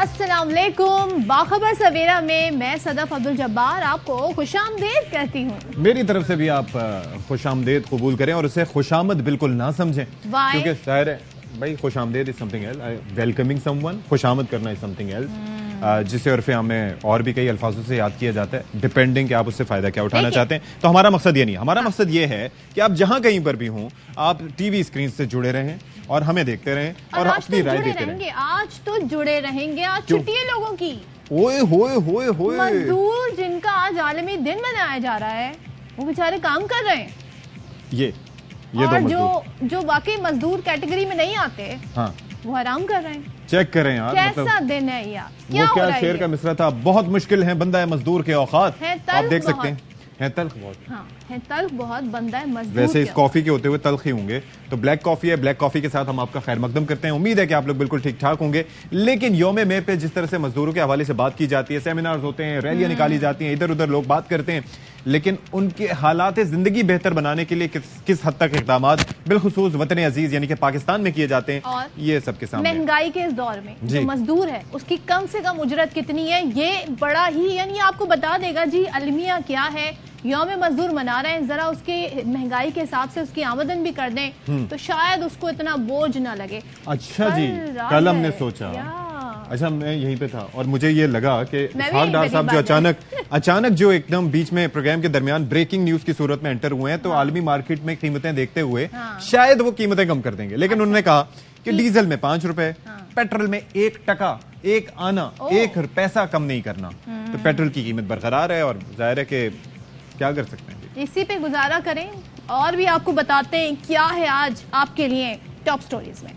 السلام علیکم. باخبر سویرا میں میں صدف عبدالجبار آپ کو خوش آمدید کہتی ہوں. میری طرف سے بھی آپ خوش آمدید قبول کریں اور اسے خوش آمد بالکل نہ سمجھیں, کیونکہ ظاہر ہے بھائی خوش آمدید as something else, welcoming someone, خوش آمد کرنا از سمتھنگ ایلس, جسے عرف عام میں اور بھی کئی الفاظوں سے یاد کیا جاتا ہے, ڈپینڈنگ کہ آپ اس سے فائدہ کیا اٹھانا چاہتے ہیں. تو ہمارا مقصد یہ نہیں, ہمارا مقصد یہ ہے کہ آپ جہاں کہیں پر بھی ہوں آپ ٹی وی اسکرین سے جڑے رہیں اور ہمیں دیکھتے رہیں اور اپنی رائے دیتے رہیں. آج تو جڑے رہیں گے, آج چھٹی ہے لوگوں کی. اوئے ہوئے ہوئے ہوئے, مزدور جن کا آج عالمی دن منایا جا رہا ہے وہ بیچارے کام کر رہے ہیں. یہ اور جو واقعی مزدور کیٹیگری میں نہیں آتے وہ حرام کر رہے ہیں. چیک کریں یار, کیسا دن ہے یار, وہ کیا شعر کا مصرع تھا, بہت مشکل ہے بندہ ہے مزدور کے اوقات, آپ دیکھ سکتے ہیں. ہے تلخ بہت, ہے تلخ بہت بندہ ہے مزدور. ویسے اس کافی کے ہوتے ہوئے تلخ ہی ہوں گے, تو بلیک کافی ہے, بلیک کافی کے ساتھ ہم آپ کا خیر مقدم کرتے ہیں. امید ہے کہ آپ لوگ بالکل ٹھیک ٹھاک ہوں گے. لیکن یوم میں پہ جس طرح سے مزدوروں کے حوالے سے بات کی جاتی ہے, سیمینارز ہوتے ہیں, ریلیاں نکالی جاتی ہیں, ادھر ادھر لوگ بات کرتے ہیں, لیکن ان کے حالات زندگی بہتر بنانے کے لیے کس حد تک اقدامات بالخصوص وطن عزیز یعنی کہ پاکستان میں کیے جاتے ہیں, یہ سب کے سامنے. مہنگائی کے اس دور میں جو مزدور ہے اس کی کم سے کم اجرت کتنی ہے, یہ بڑا ہی یعنی آپ کو بتا دے گا جی المیہ کیا ہے. یوم مزدور منا رہے ہیں, ذرا اس کے مہنگائی کے حساب سے اس کی آمدن بھی کر دیں تو شاید اس کو اتنا بوجھ نہ لگے. اچھا جی, کل ہم نے سوچا, اچھا میں یہیں پہ تھا اور مجھے یہ لگا کہ اسحاق ڈار صاحب جو اچانک جو ایک دم بیچ میں پروگرام کے درمیان بریکنگ نیوز کی صورت میں انٹر ہوئے ہیں, تو عالمی مارکیٹ میں قیمتیں دیکھتے ہوئے شاید وہ قیمتیں کم کر دیں گے, لیکن انہوں نے کہا کہ ڈیزل میں 5 روپے, پیٹرول میں 1 ٹکا, 1 آنا, 1 پیسہ کم نہیں کرنا. تو پیٹرول کی قیمت برقرار ہے اور ظاہر ہے کہ کیا کر سکتے ہیں, اسی پہ گزارا کریں. اور بھی آپ کو بتاتے ہیں کیا ہے آج آپ کے لیے ٹاپ سٹوریز میں.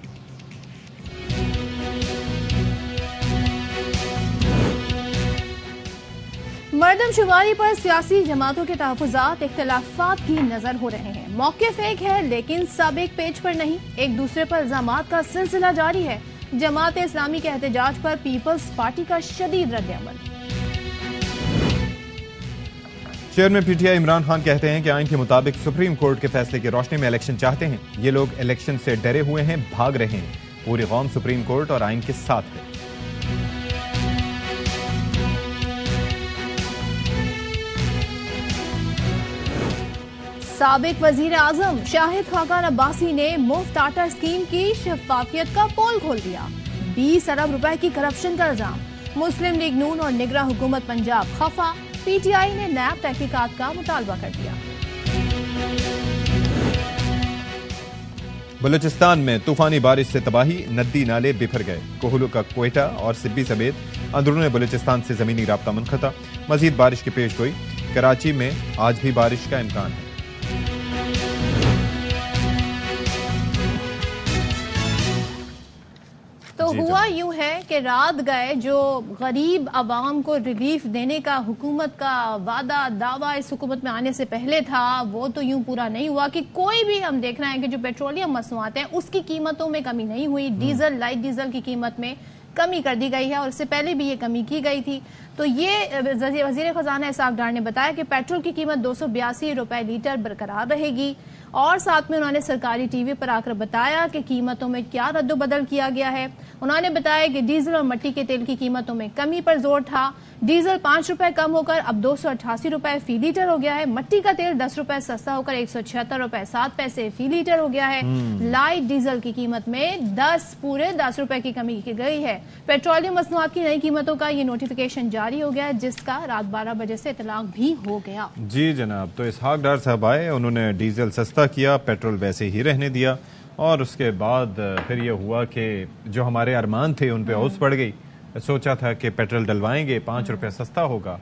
مردم شماری پر سیاسی جماعتوں کے تحفظات اختلافات کی نظر ہو رہے ہیں. موقف ایک ہے لیکن سب ایک پیج پر نہیں, ایک دوسرے پر الزامات کا سلسلہ جاری ہے. جماعت اسلامی کے احتجاج پر پیپلز پارٹی کا شدید رد عمل. Chairman P T I Imran Khan کہتے ہیں کہ آئین کے مطابق سپریم کورٹ کے فیصلے کی روشنی میں الیکشن چاہتے ہیں. یہ لوگ الیکشن سے ڈرے ہوئے ہیں, بھاگ رہے ہیں. پوری قوم سپریم کورٹ اور آئین کے ساتھ ہے. سابق وزیر اعظم شاہد خاقان عباسی نے مفت آٹا اسکیم کی شفافیت کا پول کھول دیا. 20 ارب روپے کی کرپشن کا الزام. مسلم لیگ نون اور نگراں حکومت پنجاب خفا. پی ٹی آئی نے نیب تحقیقات کا مطالبہ کر دیا. بلوچستان میں طوفانی بارش سے تباہی, ندی نالے بکھر گئے. کوہلو کا کوئٹہ اور سبی سمیت اندرون بلوچستان سے زمینی رابطہ منقطع. مزید بارش کی پیش گوئی. کراچی میں آج بھی بارش کا امکان ہے. تو ہوا یوں ہے کہ رات گئے جو غریب عوام کو ریلیف دینے کا حکومت کا وعدہ دعویٰ اس حکومت میں آنے سے پہلے تھا, وہ تو یوں پورا نہیں ہوا کہ کوئی بھی ہم دیکھ رہے ہیں کہ جو پیٹرولیم مصنوعات ہیں اس کی قیمتوں میں کمی نہیں ہوئی. ڈیزل, لائٹ ڈیزل کی قیمت میں کمی کر دی گئی ہے اور اس سے پہلے بھی یہ کمی کی گئی تھی. تو یہ وزیر خزانہ اسحاق ڈار نے بتایا کہ پیٹرول کی قیمت 282 روپے لیٹر برقرار رہے گی. اور ساتھ میں انہوں نے سرکاری ٹی وی پر آ کر بتایا کہ قیمتوں میں کیا رد و بدل کیا گیا ہے. انہوں نے بتایا کہ ڈیزل اور مٹی کے تیل کی قیمتوں میں کمی پر زور تھا. ڈیزل 5 روپے کم ہو کر اب 288 روپے فی لیٹر ہو گیا ہے. مٹی کا تیل 10 روپے سستا ہو کر 176 روپے 7 پیسے فی لیٹر ہو گیا ہے. لائٹ ڈیزل کی قیمت میں 10 روپے کی کمی کی گئی ہے. پیٹرولیم مصنوعات کی نئی قیمتوں کا یہ نوٹیفیکیشن جاری ہو گیا ہے جس کا رات 12 بجے سے اطلاق بھی ہو گیا. جی جناب, تو اسحاق ڈار صاحب آئے, انہوں نے ڈیزل سستا کیا, پیٹرول ویسے ہی رہنے دیا, اور اس کے بعد پھر یہ ہوا کہ جو ہمارے ارمان تھے ان پہ اوس پڑ گئی. سوچا تھا کہ پیٹرول ڈلوائیں گے, 5 روپے سستا ہوگا,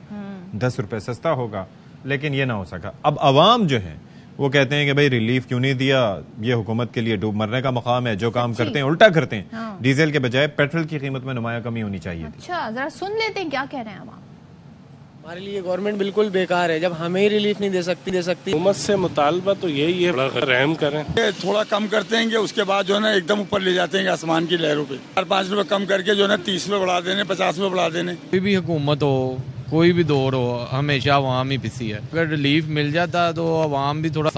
10 روپے سستا ہوگا, لیکن یہ نہ ہو سکا. اب عوام جو ہیں وہ کہتے ہیں کہ بھائی ریلیف کیوں نہیں دیا, یہ حکومت کے لیے ڈوب مرنے کا مقام ہے, جو کام کرتے ہیں الٹا کرتے ہیں. ڈیزل کے بجائے پیٹرول کی قیمت میں نمایاں کمی ہونی چاہیے تھی. اچھا ذرا سن لیتے ہیں کیا کہہ رہے ہیں عوام. ہمارے لیے گورنمنٹ بالکل بیکار ہے جب ہمیں ہی ریلیف نہیں دے سکتی. حکومت سے مطالبہ تو یہی ہے, رحم کریں. تھوڑا کم کرتے ہیں کہ اس کے بعد جو ہے نا ایک دم اوپر لے جاتے ہیں آسمان کی لہروں پہ. 4-5 روپے کم کر کے جو ہے نا 30 روپے بڑھا دینے, 50 روپے بڑھا دینے. کوئی بھی حکومت ہو, کوئی بھی دور ہو, ہمیشہ عوام ہی پسی ہے. اگر ریلیف مل جاتا تو عوام بھی تھوڑا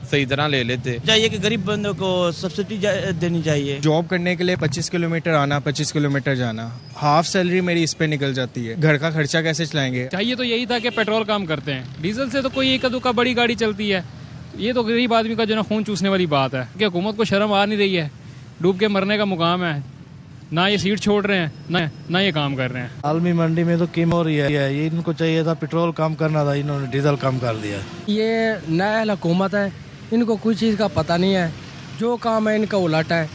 صحیح طرح لے لیتے. چاہیے کہ غریب بندوں کو سبسڈی دینی چاہیے. جاب کرنے کے لیے 25 کلومیٹر آنا 25 کلومیٹر جانا, ہاف سیلری میری اس پہ نکل جاتی ہے. گھر کا خرچہ کیسے چلائیں گے؟ چاہیے تو یہی تھا کہ پیٹرول کام کرتے ہیں, ڈیزل سے تو کوئی ایک دو کا بڑی گاڑی چلتی ہے. یہ تو غریب آدمی کا جو نا خون چوسنے والی بات ہے کہ حکومت کو شرم آ نہیں رہی ہے. ڈوب کے مرنے کا مقام ہے, نہ یہ سیٹ چھوڑ رہے ہیں نہ یہ کام کر رہے ہیں. عالمی منڈی میں تو قیمت ہو رہی ہے, یہ ان کو چاہیے تھا پیٹرول کم کرنا تھا, انہوں نے ڈیزل کم کر دیا. یہ نیا حکومت ہے, ان کو کوئی چیز کا پتہ نہیں ہے, جو کام ہے ان کا الٹا ہے.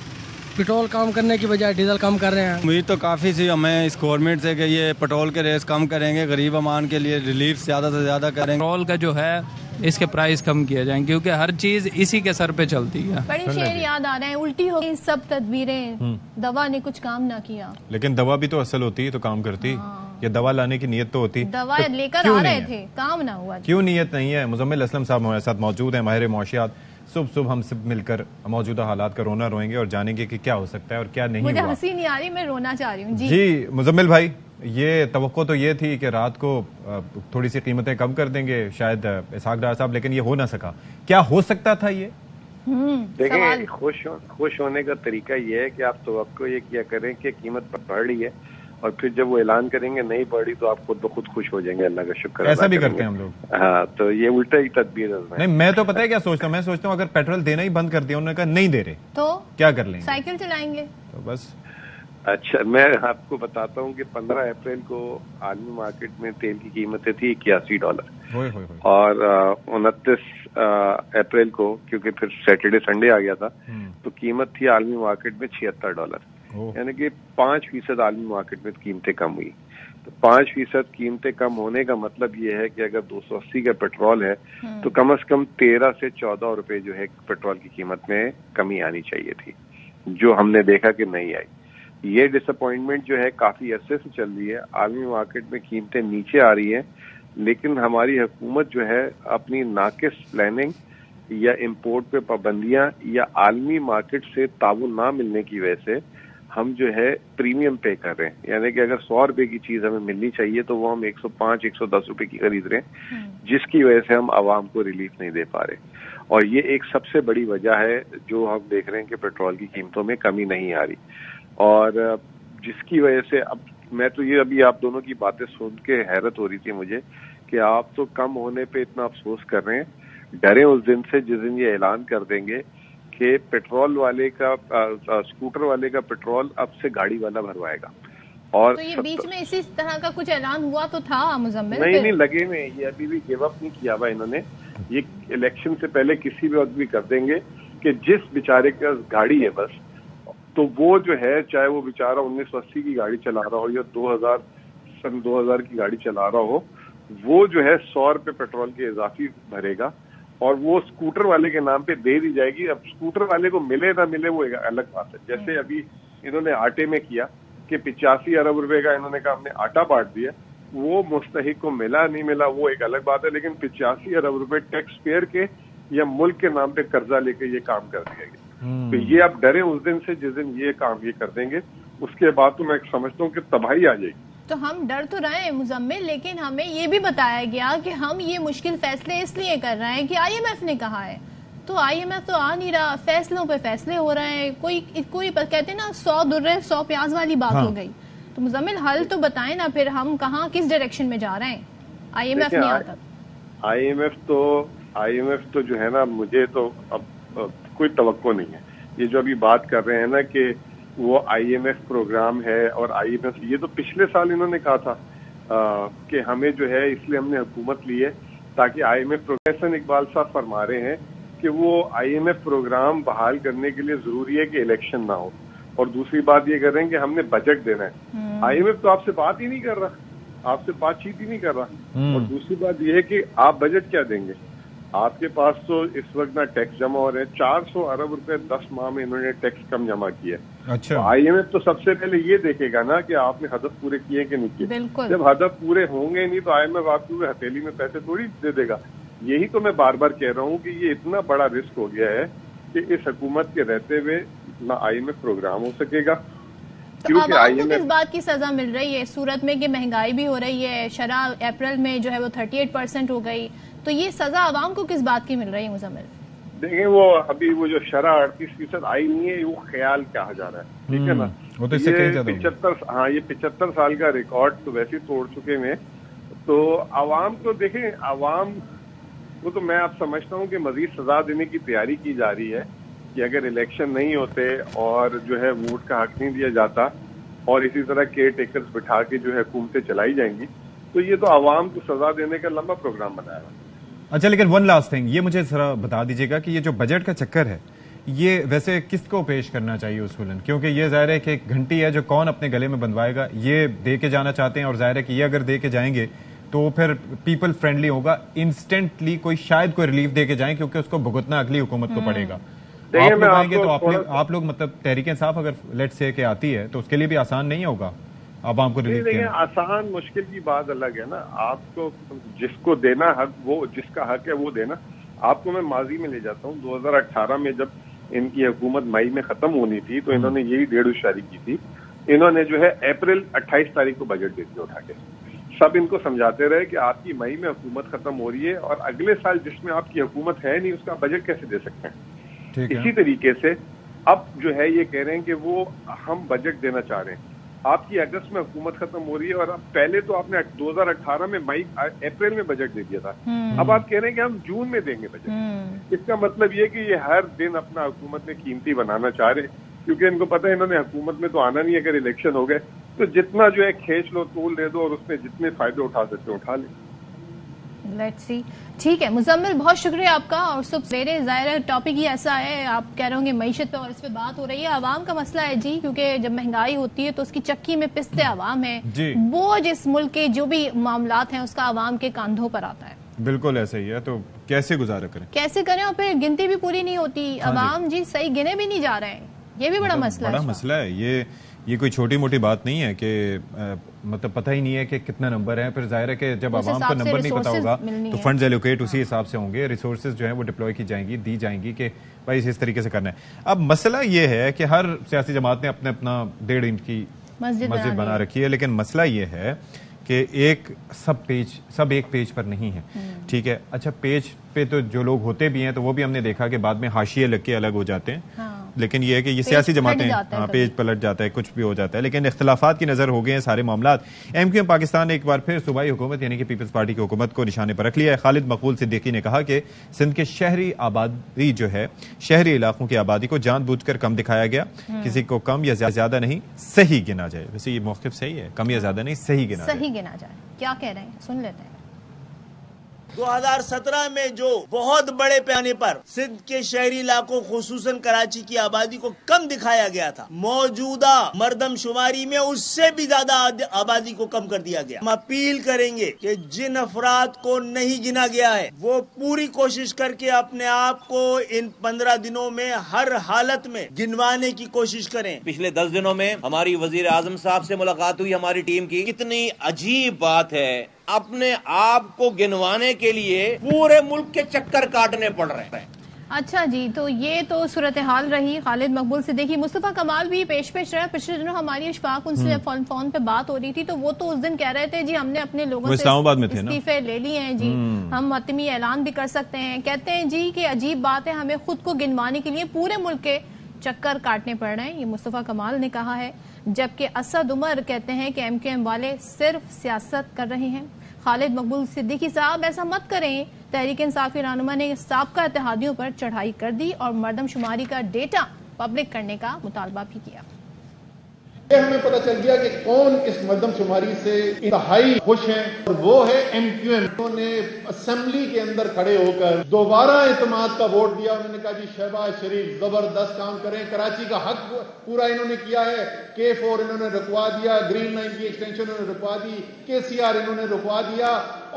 پیٹرول کم کرنے کی بجائے ڈیزل کم کر رہے ہیں. امید تو کافی سی ہمیں اس گورنمنٹ سے کہ یہ پیٹرول کے ریس کم کریں گے, غریب عوام کے لیے ریلیف زیادہ سے زیادہ کریں گے. پیٹرول کا جو ہے اس کے پرائز کم کیے جائیں کیونکہ ہر چیز اسی کے سر پہ چلتی ہے. بڑی شعر یاد آ رہے ہیں, الٹی ہو گئی سب تدبیریں, دوا نے کچھ کام نہ کیا. لیکن دوا بھی تو اصل ہوتی تو کام کرتی. یہ دوا لانے کی نیت تو ہوتی, دوا لے کر آ رہے تھے, کام نہ ہوا. کیوں نیت نہیں ہے؟ مزمل اسلم صاحب ہمارے ساتھ موجود ہیں, ماہر معاشیات. صبح ہم سب مل کر موجودہ حالات کا رونا روئیں گے اور جانیں گے کہ کیا ہو سکتا ہے اور کیا نہیں. مجھے ہنسی نہیں آ رہی, میں رونا چاہ رہی ہوں. جی مزمل بھائی, یہ توقع تو یہ تھی کہ رات کو تھوڑی سی قیمتیں کم کر دیں گے شاید اسحاق ڈار صاحب, لیکن یہ ہو نہ سکا. کیا ہو سکتا تھا یہ؟ دیکھیں, خوش ہونے کا طریقہ یہ ہے کہ آپ توقع یہ کیا کریں کہ قیمت بڑھ رہی ہے اور پھر جب وہ اعلان کریں گے نہیں بڑھ رہی تو آپ خود بخود خوش ہو جائیں گے, اللہ کا شکر. ایسا بھی کرتے ہیں ہم لوگ. ہاں, تو یہ الٹا ہی تدبیر ہے. نہیں, میں تو پتہ ہے کیا سوچتا ہوں, میں سوچتا ہوں اگر پیٹرول دینا ہی بند کر دیا, انہوں نے کہا نہیں دے رہے تو کیا کر لیں گے؟ سائیکل چلائیں گے تو بس. اچھا, میں آپ کو بتاتا ہوں کہ 15 اپریل کو عالمی مارکیٹ میں تیل کی قیمتیں تھی $81 اور 29 اپریل کو, کیونکہ پھر سیٹرڈے سنڈے آ گیا تھا, تو قیمت تھی عالمی مارکیٹ میں $76. یعنی کہ 5% عالمی مارکیٹ میں قیمتیں کم ہوئی. تو 5% قیمتیں کم ہونے کا مطلب یہ ہے کہ اگر 280 کا پیٹرول ہے تو کم از کم 13 سے 14 روپے جو ہے پیٹرول کی قیمت میں کمی آنی چاہیے تھی, جو ہم نے دیکھا کہ نہیں آئی. یہ ڈس اپوائنٹمنٹ جو ہے کافی عرصے سے چل رہی ہے. عالمی مارکیٹ میں قیمتیں نیچے آ رہی ہیں, لیکن ہماری حکومت جو ہے اپنی ناقص پلاننگ یا امپورٹ پہ پابندیاں یا عالمی مارکیٹ سے تعاون نہ ملنے کی وجہ سے ہم جو ہے پریمیم پے کر رہے ہیں. یعنی کہ اگر 100 روپے کی چیز ہمیں ملنی چاہیے تو وہ ہم 105 110 روپے کی خرید رہے ہیں, جس کی وجہ سے ہم عوام کو ریلیف نہیں دے پا رہے. اور یہ ایک سب سے بڑی وجہ ہے جو ہم دیکھ رہے ہیں کہ پیٹرول کی قیمتوں میں کمی نہیں آ رہی, اور جس کی وجہ سے اب میں تو یہ ابھی آپ دونوں کی باتیں سن کے حیرت ہو رہی تھی مجھے کہ آپ تو کم ہونے پہ اتنا افسوس کر رہے ہیں. ڈرے اس دن سے جس دن یہ اعلان کر دیں گے کہ پیٹرول والے کا اسکوٹر والے کا پیٹرول اب سے گاڑی والا بھروائے گا. اور تو یہ بیچ میں اسی طرح کا کچھ اعلان ہوا تو تھا مزمل؟ نہیں لگے ہوئے, یہ ابھی بھی گیو اپ نہیں کیا ہوا انہوں نے. یہ الیکشن سے پہلے کسی بھی وقت بھی کر دیں گے کہ جس بیچارے کا گاڑی ہے بس, تو وہ جو ہے چاہے وہ بیچارہ 1980 کی گاڑی چلا رہا ہو یا 2000 کی گاڑی چلا رہا ہو, وہ جو ہے 100 روپے پیٹرول کے اضافی بھرے گا اور وہ اسکوٹر والے کے نام پہ دے دی جائے گی. اب اسکوٹر والے کو ملے نہ ملے وہ ایک الگ بات ہے. جیسے ابھی انہوں نے آٹے میں کیا کہ 85 ارب روپے کا انہوں نے کہا ہم نے آٹا بانٹ دیا, وہ مستحق کو ملا نہیں ملا وہ ایک الگ بات ہے, لیکن 85 ارب روپے ٹیکس پیئر کے یا ملک کے نام پہ قرضہ لے کے یہ کام کر دیا گیا. تو یہ آپ ڈرے اس دن سے جس دن یہ کام یہ کر دیں گے, اس کے بعد تو میں سمجھتا ہوں کہ تباہی آ جائے گی. تو ہم ڈر تو رہے ہیں مزمل, لیکن ہمیں یہ بھی بتایا گیا کہ ہم یہ مشکل فیصلے اس لیے کر رہے ہیں کہ IMF نے کہا ہے. تو IMF تو آ نہیں رہا, فیصلوں پہ فیصلے ہو رہے ہیں. کوئی کہتے ہیں نا 100 درے 100 پیاز والی بات ہو گئی. تو مزمل حل تو بتائیں نا پھر, ہم کہاں کس ڈائریکشن میں جا رہے ہیں؟ IMF نہیں آتا. IMF تو جو ہے نا, مجھے تو اب کوئی توقع نہیں ہے. یہ جو ابھی بات کر رہے ہیں نا کہ وہ IMF پروگرام ہے, اور IMF یہ تو پچھلے سال انہوں نے کہا تھا کہ ہمیں جو ہے اس لیے ہم نے حکومت لی ہے تاکہ IMF پروفیسر اقبال صاحب فرما رہے ہیں کہ وہ IMF پروگرام بحال کرنے کے لیے ضروری ہے کہ الیکشن نہ ہو. اور دوسری بات یہ کر رہے ہیں کہ ہم نے بجٹ دینا ہے. IMF تو آپ سے بات ہی نہیں کر رہا, آپ سے بات چیت ہی نہیں کر رہا. اور دوسری بات یہ ہے کہ آپ بجٹ کیا دیں گے؟ آپ کے پاس تو اس وقت نہ ٹیکس جمع ہو رہے ہیں. 400 ارب روپے 10 ماہ میں انہوں نے ٹیکس کم جمع کیا. اچھا, IMF تو سب سے پہلے یہ دیکھے گا نا کہ آپ نے ہدف پورے کیے کہ نہیں کیے. جب ہدف پورے ہوں گے نہیں تو IMF آپ کو ہتھیلی میں پیسے تھوڑی دے دے گا. یہی تو میں بار بار کہہ رہا ہوں کہ یہ اتنا بڑا رسک ہو گیا ہے کہ اس حکومت کے رہتے ہوئے نہ IMF پروگرام ہو سکے گا. تو عوام کو کس بات کی سزا مل رہی ہے صورت میں کہ مہنگائی بھی ہو رہی ہے, شرح اپریل میں جو ہے وہ 38% ہو گئی, تو یہ سزا عوام کو کس بات کی مل رہی ہے مزمل؟ دیکھیں وہ ابھی وہ جو شرح 38% آئی نہیں ہے، وہ خیال کہا جا رہا ہے، ٹھیک ہے نا. وہ تو اس سے کہیں زیادہ یہ 75 سال کا ریکارڈ تو ویسے توڑ چکے ہیں. تو عوام تو دیکھیں، عوام وہ تو میں اب سمجھتا ہوں کہ مزید سزا دینے کی تیاری کی جا رہی ہے کہ اگر الیکشن نہیں ہوتے اور جو ہے ووٹ کا حق نہیں دیا جاتا اور اسی طرح کیئر ٹیکرز بٹھا کے جو ہے حکومتیں چلائی جائیں گی، تو یہ تو عوام کو سزا دینے کا لمبا پروگرام بنایا ہوا. اچھا، لیکن ون لاسٹ تھنگ یہ مجھے ذرا بتا دیجیے گا کہ یہ جو بجٹ کا چکر ہے یہ ویسے کس کو پیش کرنا چاہیے اصولاً؟ کیونکہ یہ ظاہر ہے کہ ایک گھنٹی ہے جو کون اپنے گلے میں بندوائے گا، یہ دے کے جانا چاہتے ہیں، اور ظاہر ہے کہ یہ اگر دے کے جائیں گے تو پھر پیپل فرینڈلی ہوگا، انسٹنٹلی شاید کوئی ریلیف دے کے جائیں، کیونکہ اس کو بھگتنا اگلی حکومت کو پڑے گا. آپ لوگ آئیں گے تو آپ لوگ مطلب تحریک انصاف اگر لیٹ سے کہ آتی ہے تو اس کے لیے بھی آسان نہیں ہوگا عوام کو ریلیف دینا. آسان مشکل کی بات الگ ہے نا. آپ کو جس کو دینا حق، وہ جس کا حق ہے وہ دینا. آپ کو میں ماضی میں لے جاتا ہوں. 2018 میں جب ان کی حکومت مئی میں ختم ہونی تھی تو انہوں نے یہی 1.5 جاری کی تھی. انہوں نے جو ہے اپریل 28 تاریخ کو بجٹ دے دیا اٹھا کے. سب ان کو سمجھاتے رہے کہ آپ کی مئی میں حکومت ختم ہو رہی ہے اور اگلے سال جس میں آپ کی حکومت ہے نہیں اس کا بجٹ کیسے دے سکتے ہیں. اسی طریقے سے اب جو ہے یہ کہہ رہے ہیں کہ وہ ہم بجٹ دینا چاہ رہے ہیں. آپ کی اگست میں حکومت ختم ہو رہی ہے اور اب پہلے تو آپ نے 2018 میں اپریل میں بجٹ دے دیا تھا. اب آپ کہہ رہے ہیں کہ ہم جون میں دیں گے بجٹ. اس کا مطلب یہ کہ یہ ہر دن اپنا حکومت میں قیمتی بنانا چاہ رہے ہیں، کیونکہ ان کو پتہ ہے انہوں نے حکومت میں تو آنا نہیں ہے. اگر الیکشن ہو گئے تو جتنا جو ہے کھینچ لو، طول دے دو اور اس میں جتنے فائدے اٹھا سکتے اٹھا لیں. Let's see. ٹھیک ہے مزمل، بہت شکریہ آپ کا. اور صبح سویرے ظاہر ہے ٹاپک ہی ایسا ہے، آپ کہہ رہے ہوں گے معیشت پہ اور اس پہ بات ہو رہی ہے. عوام کا مسئلہ ہے جی، کیونکہ جب مہنگائی ہوتی ہے تو اس کی چکی میں پستے عوام ہیں. بوجھ اس ملک کے جو بھی معاملات ہیں اس کا عوام کے کاندھوں پر آتا ہے. بالکل ایسا ہی ہے. تو کیسے گزارا کریں، کیسے کریں؟ اور پھر گنتی بھی پوری نہیں ہوتی. عوام جی صحیح گنے بھی نہیں جا رہے ہیں. یہ بھی بڑا مسئلہ ہے. یہ کوئی چھوٹی موٹی بات نہیں ہے کہ مطلب پتہ ہی نہیں ہے کہ کتنا نمبر ہے. پھر ظاہر ہے کہ جب عوام کو نمبر نہیں پتا ہوگا تو فنڈز ایلوکیٹ اسی حساب سے ہوں گے، ریسورسز جو ہیں وہ ڈپلوائے کی جائیں گی، دی جائیں گی کہ بھائی اس طریقے سے کرنا ہے. اب مسئلہ یہ ہے کہ ہر سیاسی جماعت نے اپنا 1.5 انچ کی مسجد بنا رکھی ہے، لیکن مسئلہ یہ ہے کہ سب ایک پیج پر نہیں ہے. ٹھیک ہے، اچھا پیج پہ تو جو لوگ ہوتے بھی ہیں تو وہ بھی ہم نے دیکھا کہ بعد میں حاشیے لگ کے الگ ہو جاتے ہیں. لیکن یہ ہے کہ یہ سیاسی جماعتیں پیج پلٹ جاتا ہے، کچھ بھی ہو جاتا ہے. لیکن اختلافات کی نظر ہو گئے ہیں سارے معاملات. ایم کیو ایم پاکستان نے ایک بار پھر صوبائی حکومت یعنی کہ پیپلز پارٹی کی حکومت کو نشانے پر رکھ لیا ہے. خالد مقبول صدیقی نے کہا کہ سندھ کے شہری آبادی جو ہے، شہری علاقوں کی آبادی کو جان بوجھ کر کم دکھایا گیا. کسی کو کم یا زیادہ نہیں، صحیح گنا جائے. ویسے یہ موقف صحیح ہے، کم یا زیادہ نہیں، صحیح گنا جائے. کیا کہہ رہے ہیں سن لیتے ہیں. 2017 میں جو بہت بڑے پیمانے پر سندھ کے شہری علاقوں خصوصاً کراچی کی آبادی کو کم دکھایا گیا تھا، موجودہ مردم شماری میں اس سے بھی زیادہ آبادی کو کم کر دیا گیا. ہم اپیل کریں گے کہ جن افراد کو نہیں گنا گیا ہے وہ پوری کوشش کر کے اپنے آپ کو ان 15 دنوں میں ہر حالت میں گنوانے کی کوشش کریں. پچھلے 10 دنوں میں ہماری وزیر اعظم صاحب سے ملاقات ہوئی ہماری ٹیم کی. کتنی عجیب بات ہے، اپنے آپ کو گنوانے کے لیے پورے ملک کے چکر کاٹنے پڑ رہے ہیں. اچھا جی، تو یہ تو صورتحال رہی. خالد مقبول سے دیکھیے مصطفیٰ کمال بھی پیش رہا. پچھلے دنوں ہماری اشفاق ان سے فون پہ بات ہو رہی تھی تو وہ تو اس دن کہہ رہے تھے جی ہم نے اپنے لوگوں سے استعفے لے لیے ہیں جی، ہم حتمی اعلان بھی کر سکتے ہیں. کہتے ہیں جی کہ عجیب بات ہے، ہمیں خود کو گنوانے کے لیے پورے ملک کے چکر کاٹنے پڑ رہے ہیں. یہ مصطفیٰ کمال نے کہا ہے. جبکہ اسد عمر کہتے ہیں کہ ایم کیو ایم والے صرف سیاست کر رہے ہیں. خالد مقبول صدیقی صاحب ایسا مت کریں. تحریک انصاف کے رہنما نے سابقہ اتحادیوں پر چڑھائی کر دی اور مردم شماری کا ڈیٹا پبلک کرنے کا مطالبہ بھی کیا. ہمیں پتہ چل گیا کہ کون اس مردم شماری سے انتہائی خوش ہیں اور وہ ہے ایم کیو ایم. انہوں نے اسمبلی کے اندر کھڑے ہو کر دوبارہ اعتماد کا ووٹ دیا. انہوں نے کہا جی شہباز شریف زبردست کام کریں، کراچی کا حق پورا انہوں نے کیا ہے. K4 انہوں نے رکوا دیا، گرین لائن کی ایکسٹینشن انہوں نے رکوا دی، KCR انہوں نے رکوا دیا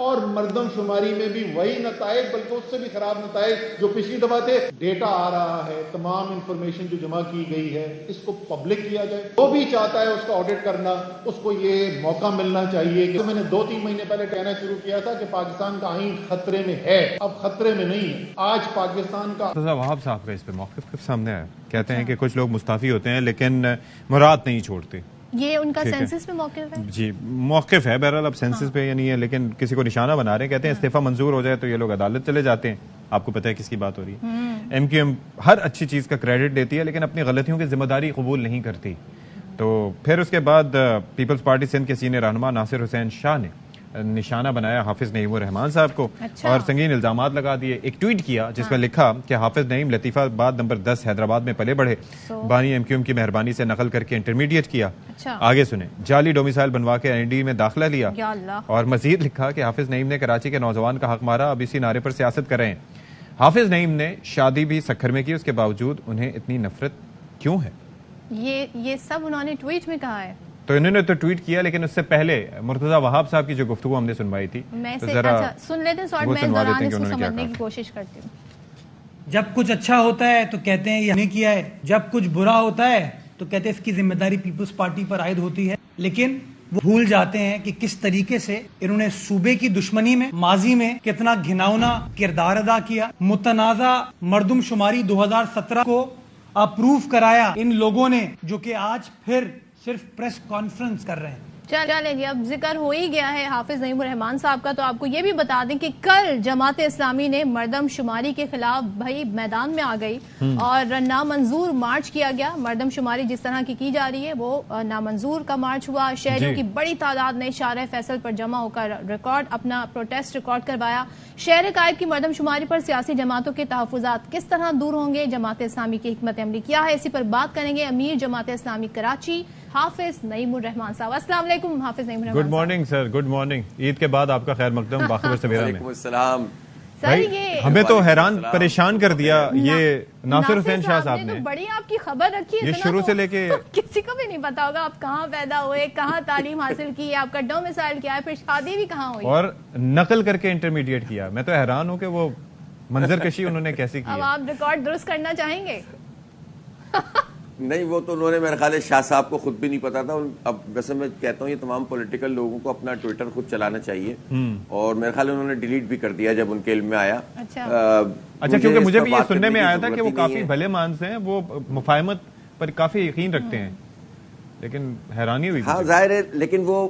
اور مردم شماری میں بھی وہی نتائج بلکہ اس سے بھی خراب نتائج جو پچھلی دفعہ تھے. ڈیٹا آ رہا ہے، تمام انفارمیشن جو جمع کی گئی ہے اس کو پبلک کیا جائے. وہ بھی چاہتا ہے اس کا آڈٹ کرنا، اس کو یہ موقع ملنا چاہیے. کہ میں نے 2-3 مہینے پہلے کہنا شروع کیا تھا کہ پاکستان کا آئین خطرے میں ہے، اب خطرے میں نہیں ہے. آج پاکستان کا وہاب صاحب کا اس پہ موقف سامنے آیا. کہتے ہیں کہ کچھ لوگ مستعفی ہوتے ہیں لیکن مراد نہیں چھوڑتے. یہ ان کا سینسس پہ موقف ہے؟ جی موقف ہے بہرحال. اب سینسس پہ یا نہیں ہے لیکن کسی کو نشانہ بنا رہے ہیں. کہتے ہیں استعفیٰ منظور ہو جائے تو یہ لوگ عدالت چلے جاتے ہیں. آپ کو پتہ ہے کس کی بات ہو رہی ہے. ایم کیو ایم ہر اچھی چیز کا کریڈٹ دیتی ہے لیکن اپنی غلطیوں کی ذمہ داری قبول نہیں کرتی. تو پھر اس کے بعد پیپلز پارٹی سندھ کے سینئر رہنما ناصر حسین شاہ نے نشانہ بنایا حافظ نعیم الرحمان صاحب کو اور سنگین الزامات لگا دیے. ایک ٹویٹ کیا جس میں لکھا کہ حافظ نعیم لطیفہ آباد نمبر 10 حیدرآباد میں پلے بڑھے, بانی ایم کیو ایم کی مہربانی سے نقل کر کے انٹرمیڈیٹ کیا. آگے سنیں, جعلی ڈومیسائل بنوا کے این ڈی میں داخلہ لیا اور مزید لکھا کہ حافظ نعیم نے کراچی کے نوجوان کا حق مارا, اب اسی نعرے پر سیاست کر رہے ہیں. حافظ نعیم نے شادی بھی سکھر میں کی, اس کے باوجود انہیں اتنی نفرت کیوں ہے؟ یہ سب انہوں نے ٹویٹ میں کہا ہے. تو انہوں نے تو ٹویٹ کیا لیکن اس سے پہلے مرتضی وہاب صاحب کی جو گفتگو ہم نے سنوائی تھی سن لیتے ہیں, سوال میں دوران اس کو سمجھنے کی کوشش کرتی ہوں. جب کچھ اچھا ہوتا ہے تو کہتے ہیں یہ ہم نے کیا ہے, جب کچھ برا ہوتا ہے تو کہتے ہیں اس کی ذمہ داری پیپلز پارٹی پر عائد ہوتی ہے, لیکن وہ بھول جاتے ہیں کہ کس طریقے سے انہوں نے صوبے کی دشمنی میں ماضی میں کتنا گھناؤنا کردار ادا کیا. متنازع مردم شماری 2017 کو اپروو کرایا ان لوگوں نے, جو کہ آج پھر صرف پریس کانفرنس کر رہے ہیں. چلیں جی, اب ذکر ہو ہی گیا ہے حافظ نعیم الرحمان صاحب کا, تو آپ کو یہ بھی بتا دیں کہ کل جماعت اسلامی نے مردم شماری کے خلاف بھائی میدان میں آ گئی اور نامنظور مارچ کیا گیا. مردم شماری جس طرح کی جا رہی ہے وہ نامنظور کا مارچ ہوا. شہریوں کی بڑی تعداد نے شارع فیصل پر جمع ہو کر اپنا پروٹیسٹ ریکارڈ کروایا. شہر قائد کی مردم شماری پر سیاسی جماعتوں کے تحفظات کس طرح دور ہوں گے, جماعت اسلامی کی حکمت عملی کیا ہے, اسی پر بات کریں گے امیر جماعت اسلامی کراچی حافظ نعیم الرحمان صاحب. السلام علیکم Hafiz Naeem ur Rehman. Good morning sir, good morning. Eid کے بعد آپ کا خیر مقدم باخبر سویرا میں. وعلیکم السلام. ہمیں تو حیران پریشان کر دیا یہ ناصر حسین شاہ صاحب نے. بڑی آپ کی خبر رکھی ہے, یہ شروع سے لے کے کسی کو بھی نہیں پتا ہوگا آپ کہاں پیدا ہوئے, کہاں تعلیم حاصل کی ہے, آپ کا ڈومیسائل کیا ہے, پھر شادی بھی کہاں ہوئی اور نقل کر کے انٹرمیڈیٹ کیا. میں تو حیران ہوں کہ وہ منظر کشی انہوں نے کیسی کی. اب آپ ریکارڈ درست کرنا چاہیں گے؟ نہیں, وہ تو انہوں نے میرے خیال ہے شاہ صاحب کو خود بھی نہیں پتا تھا. اب ویسے میں کہتا ہوں یہ تمام پولیٹیکل لوگوں کو اپنا ٹویٹر خود چلانا چاہیے, اور میرے خیال انہوں نے ڈیلیٹ بھی کر دیا جب ان کے علم میں آیا. اچھا, کیونکہ مجھے بھی یہ سننے میں آیا تھا کہ وہ کافی بھلے مانس ہیں, وہ مفاہمت پر کافی یقین رکھتے ہیں, لیکن حیرانی ہوئی. ہاں ظاہر ہے, لیکن وہ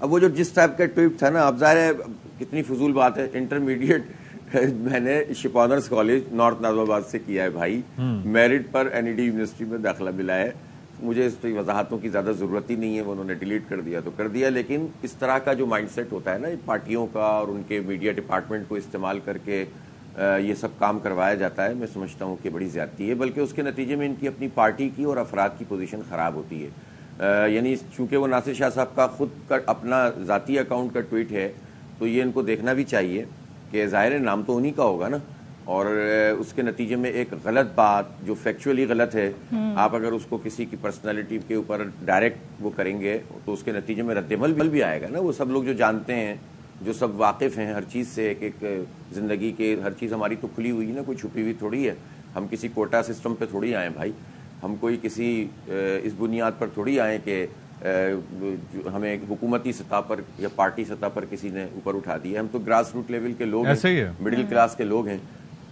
اب وہ جو جس ٹائپ کا ٹویٹ تھا نا, اب ظاہر ہے کتنی فضول بات ہے. انٹرمیڈیٹ میں نے شپ آنرز کالج نارتھ ناظم آباد سے کیا ہے بھائی, میرٹ پر این ای ڈی یونیورسٹی میں داخلہ ملا ہے. مجھے اس کی وضاحتوں کی زیادہ ضرورت ہی نہیں ہے, وہ انہوں نے ڈیلیٹ کر دیا تو کر دیا. لیکن اس طرح کا جو مائنڈ سیٹ ہوتا ہے نا پارٹیوں کا, اور ان کے میڈیا ڈپارٹمنٹ کو استعمال کر کے یہ سب کام کروایا جاتا ہے, میں سمجھتا ہوں کہ بڑی زیادتی ہے. بلکہ اس کے نتیجے میں ان کی اپنی پارٹی کی اور افراد کی پوزیشن خراب ہوتی ہے. یعنی چونکہ وہ ناصر شاہ صاحب کا خود کا اپنا ذاتی اکاؤنٹ کا ٹویٹ ہے, تو یہ ان کو دیکھنا بھی چاہیے کہ ظاہر نام تو انہی کا ہوگا نا, اور اس کے نتیجے میں ایک غلط بات جو فیکچولی غلط ہے, آپ اگر اس کو کسی کی پرسنالٹی کے اوپر ڈائریکٹ وہ کریں گے تو اس کے نتیجے میں رد عمل بھی آئے گا نا. وہ سب لوگ جو جانتے ہیں, جو سب واقف ہیں ہر چیز سے, ایک زندگی کے ہر چیز ہماری تو کھلی ہوئی نا, کوئی چھپی ہوئی تھوڑی ہے. ہم کسی کوٹا سسٹم پہ تھوڑی آئے بھائی, ہم کوئی کسی اس بنیاد پر تھوڑی آئے کہ ہمیں حکومتی سطح پر یا پارٹی سطح پر کسی نے اوپر اٹھا دیا. ہم تو گراس روٹ لیول کے لوگ ہیں, مڈل کلاس کے لوگ ہیں,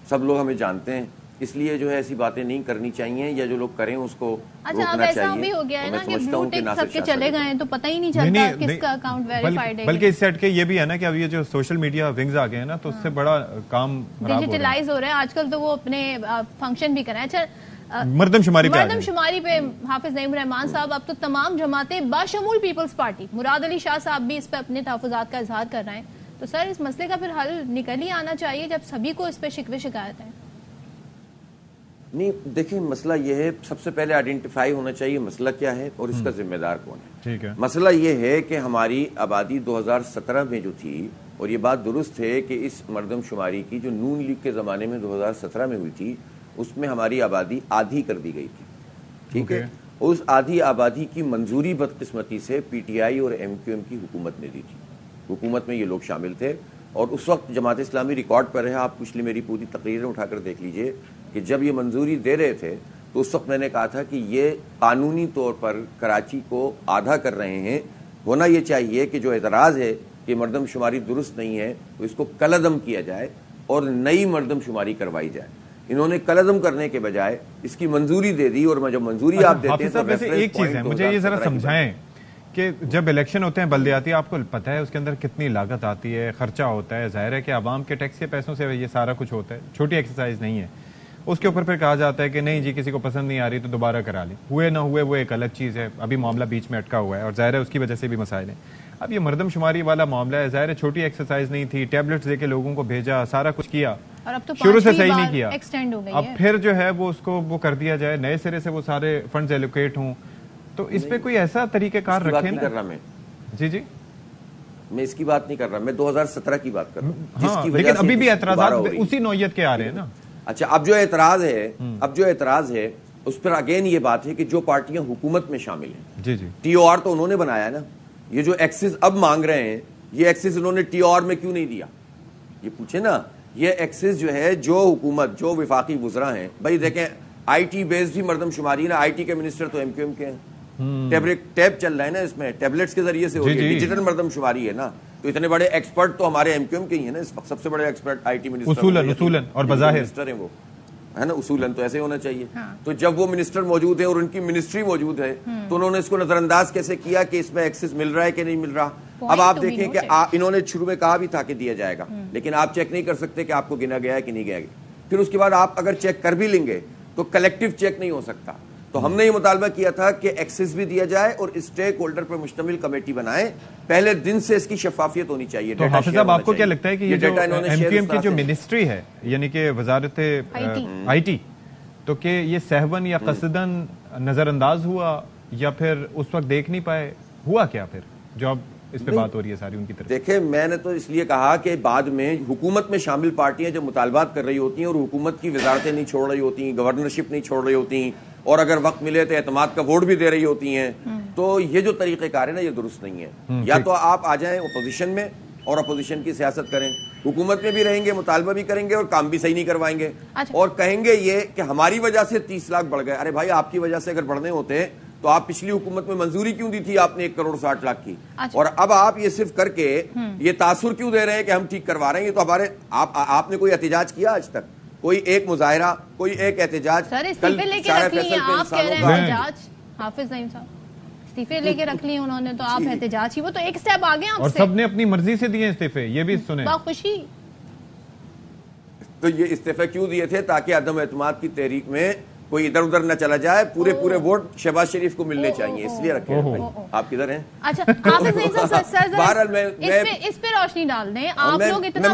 سب لوگ ہمیں جانتے ہیں. اس لیے جو ہے ایسی باتیں نہیں کرنی چاہیے, یا جو لوگ کریں اس کو روکنا چاہیے. ایسا بھی ہو گیا ہے نا کہ بلو ٹک سب کے چلے گئے ہیں تو پتہ ہی نہیں چلتا کس کا اکاؤنٹ ویریفائیڈ ہے. بلکہ اس سے ہٹ کے یہ بھی ہے نا کہ اب یہ جو سوشل میڈیا ونگز آ گئے ہیں نا, تو اس سے بڑا کام ڈیجیٹلائز ہو رہا ہے آج کل. تو وہ اپنے فنکشن بھی کر رہے ہیں. اچھا, مردم شماری پہ حافظ نعیم الرحمان صاحب, اب تو تمام جماعتیں باشمول پیپلز پارٹی, مراد علی شاہ صاحب بھی اس پہ اپنے تحفظات کا اظہار کر رہے ہیں. تو سر اس مسئلے کا پھر حل نکل ہی آنا چاہیے جب سبھی کو اس پہ شکوے شکایت ہیں. نہیں دیکھیں, مسئلہ یہ ہے سب سے پہلے آئیڈینٹیفائی ہونا چاہیے مسئلہ کیا ہے اور اس کا ذمہ دار کون ہے. ٹھیک ہے, مسئلہ یہ ہے کہ ہماری آبادی 2017 میں جو تھی, اور یہ بات درست ہے کہ اس مردم شماری کی جو نون لیگ کے زمانے میں 2017 میں ہوئی تھی, اس میں ہماری آبادی آدھی کر دی گئی تھی. ٹھیک ہے, اس آدھی آبادی کی منظوری بدقسمتی سے پی ٹی آئی اور ایم کیو ایم کی حکومت نے دی تھی. حکومت میں یہ لوگ شامل تھے, اور اس وقت جماعت اسلامی ریکارڈ پر ہے, آپ پچھلی میری پوری تقریریں اٹھا کر دیکھ لیجئے کہ جب یہ منظوری دے رہے تھے تو اس وقت میں نے کہا تھا کہ یہ قانونی طور پر کراچی کو آدھا کر رہے ہیں. ہونا یہ چاہیے کہ جو اعتراض ہے کہ مردم شماری درست نہیں ہے تو اس کو کالعدم کیا جائے اور نئی مردم شماری کروائی جائے. انہوں نے کالعدم کرنے کے بجائے اس کی منظوری دے دی, اور جب منظوری آپ دیتے ہیں تو ایک چیز ہے, مجھے یہ ذرا سمجھائیں کہ جب الیکشن ہوتے ہیں بلدیاتی، آپ کو پتہ ہے اس کے اندر کتنی لاگت آتی ہے، خرچہ ہوتا ہے. ظاہر ہے کہ عوام کے ٹیکس کے پیسوں سے یہ سارا کچھ ہوتا ہے، چھوٹی ایکسرسائز نہیں ہے. اس کے اوپر پھر کہا جاتا ہے کہ نہیں جی کسی کو پسند نہیں آ رہی تو دوبارہ کرا لیں. ہوئے نہ ہوئے وہ ایک الگ چیز ہے. ابھی معاملہ بیچ میں اٹکا ہوا ہے اور ظاہر ہے اس کی وجہ سے بھی مسائل ہیں. اب یہ مردم شماری والا معاملہ ہے، ظاہر ہے چھوٹی ایکسرسائز نہیں تھی، ٹیبلٹس دے کے لوگوں کو بھیجا، سارا کچھ کیا، شروع سے صحیح نہیں کیا. اب پھر جو ہے وہ اس کو وہ کر دیا جائے، نئے سرے سے وہ سارے فنڈز ایلوکیٹ ہوں. تو اس پہ کوئی ایسا طریقہ کار رکھے نا. جی جی میں اس کی بات نہیں کر رہا، میں 2017 کی بات کر رہا ہوں. لیکن ابھی بھی اعتراضات اسی نوعیت کے آ رہے ہیں نا. اچھا، اب جو اعتراض ہے اس پر اگین یہ بات ہے کہ جو پارٹیاں حکومت میں شامل ہیں، جی جی ٹی او آر تو انہوں نے بنایا نا. یہ جو ایکسس اب مانگ رہے ہیں، یہ ایکسس انہوں نے ٹی او آر میں کیوں نہیں دیا؟ یہ پوچھے نا. یہ ایکسس جو ہے جو حکومت جو وفاقی وزراء ہیں، بھائی دیکھیں آئی ٹی بیسڈ ہی مردم شماری نا. آئی ٹی کے منسٹر تو ایم کے ہیں. ٹیب چل رہا ہے نا، اس میں ٹیبلٹس کے ذریعے سے ہو رہی ہے، ڈیجیٹل مردم شماری ہے نا. تو اتنے بڑے ایکسپرٹ تو ہمارے ایم کے ہی ہیں نا. سب سے بڑے ایکسپرٹ آئی ٹی اصولاً اور بظاہر منسٹر ہیں وہ، ہے نا. اصولاً تو ایسے ہونا چاہیے. تو جب وہ منسٹر موجود ہے اور ان کی منسٹری موجود ہے تو انہوں نے اس کو نظر انداز کیسے کیا کہ اس میں ایکسس مل رہا ہے کہ نہیں مل رہا. اب آپ دیکھیں کہ انہوں نے شروع میں کہا بھی تھا کہ دیا جائے گا، لیکن آپ چیک نہیں کر سکتے کہ آپ کو گنا گیا ہے کہ نہیں گیا. پھر اس کے بعد آپ اگر چیک کر بھی لیں گے تو کلیکٹیو چیک نہیں ہو سکتا. تو ہم نے یہ مطالبہ کیا تھا کہ ایکسس بھی دیا جائے اور اسٹیک ہولڈر پر مشتمل کمیٹی بنائیں. پہلے دن سے اس کی شفافیت ہونی چاہیے. تو حافظ صاحب آپ کو کیا لگتا ہے کہ یہ جو ایم کیو ایم کی جو منسٹری ہے، یعنی کہ وزارت آئی ٹی، تو کہ یہ سہون یا قصدن نظر انداز ہوا یا پھر اس وقت دیکھ نہیں پائے، ہوا کیا پھر جو اب اس پہ بات ہو رہی ہے ساری ان کی طرف؟ دیکھیں میں نے تو اس لیے کہا کہ بعد میں حکومت میں شامل پارٹیاں جب مطالبات کر رہی ہوتی ہیں اور حکومت کی وزارتیں نہیں چھوڑ رہی ہوتی، گورنرشپ نہیں چھوڑ رہی ہوتی، اور اگر وقت ملے تو اعتماد کا ووٹ بھی دے رہی ہوتی ہیں، تو یہ جو طریقہ کار ہے نا یہ درست نہیں ہے. یا تو آپ آ جائیں اپوزیشن میں اور اپوزیشن کی سیاست کریں، حکومت میں بھی رہیں گے، مطالبہ بھی کریں گے اور کام بھی صحیح نہیں کروائیں گے. اور کہیں گے یہ کہ ہماری وجہ سے 30 لاکھ بڑھ گئے. ارے بھائی آپ کی وجہ سے اگر بڑھنے ہوتے تو آپ پچھلی حکومت میں منظوری کیوں دی تھی آپ نے 1,60,00,000 کی؟ اور اب آپ یہ صرف کر کے یہ تاثر کیوں دے رہے ہیں کہ ہم ٹھیک کروا رہے ہیں؟ تو ہمارے آپ نے کوئی احتجاج کیا آج تک؟ کوئی ایک مظاہرہ، کوئی ایک احتجاج؟ استعفے لے کے رکھ لیے آپ کہہ رہے ہیں احتجاج. حافظ نعیم صاحب استعفے لے کے رکھ لیے انہوں نے، تو آپ احتجاج کی وہ تو ایک سٹیپ آگے آپ سے. اور سب نے اپنی مرضی سے دیے استعفے، یہ بھی سنیں. خوشی تو یہ استعفے کیوں دیے تھے؟ تاکہ عدم اعتماد کی تحریک میں کوئی ادھر ادھر نہ چلا جائے. پورے ووٹ شہباز شریف کو ملنے چاہیے، اس لیے رکھے. آپ کدھر ہیں؟ اچھا حافظ نعیم صاحب اس پہ روشنی ڈال دیں. آپ لوگ اتنا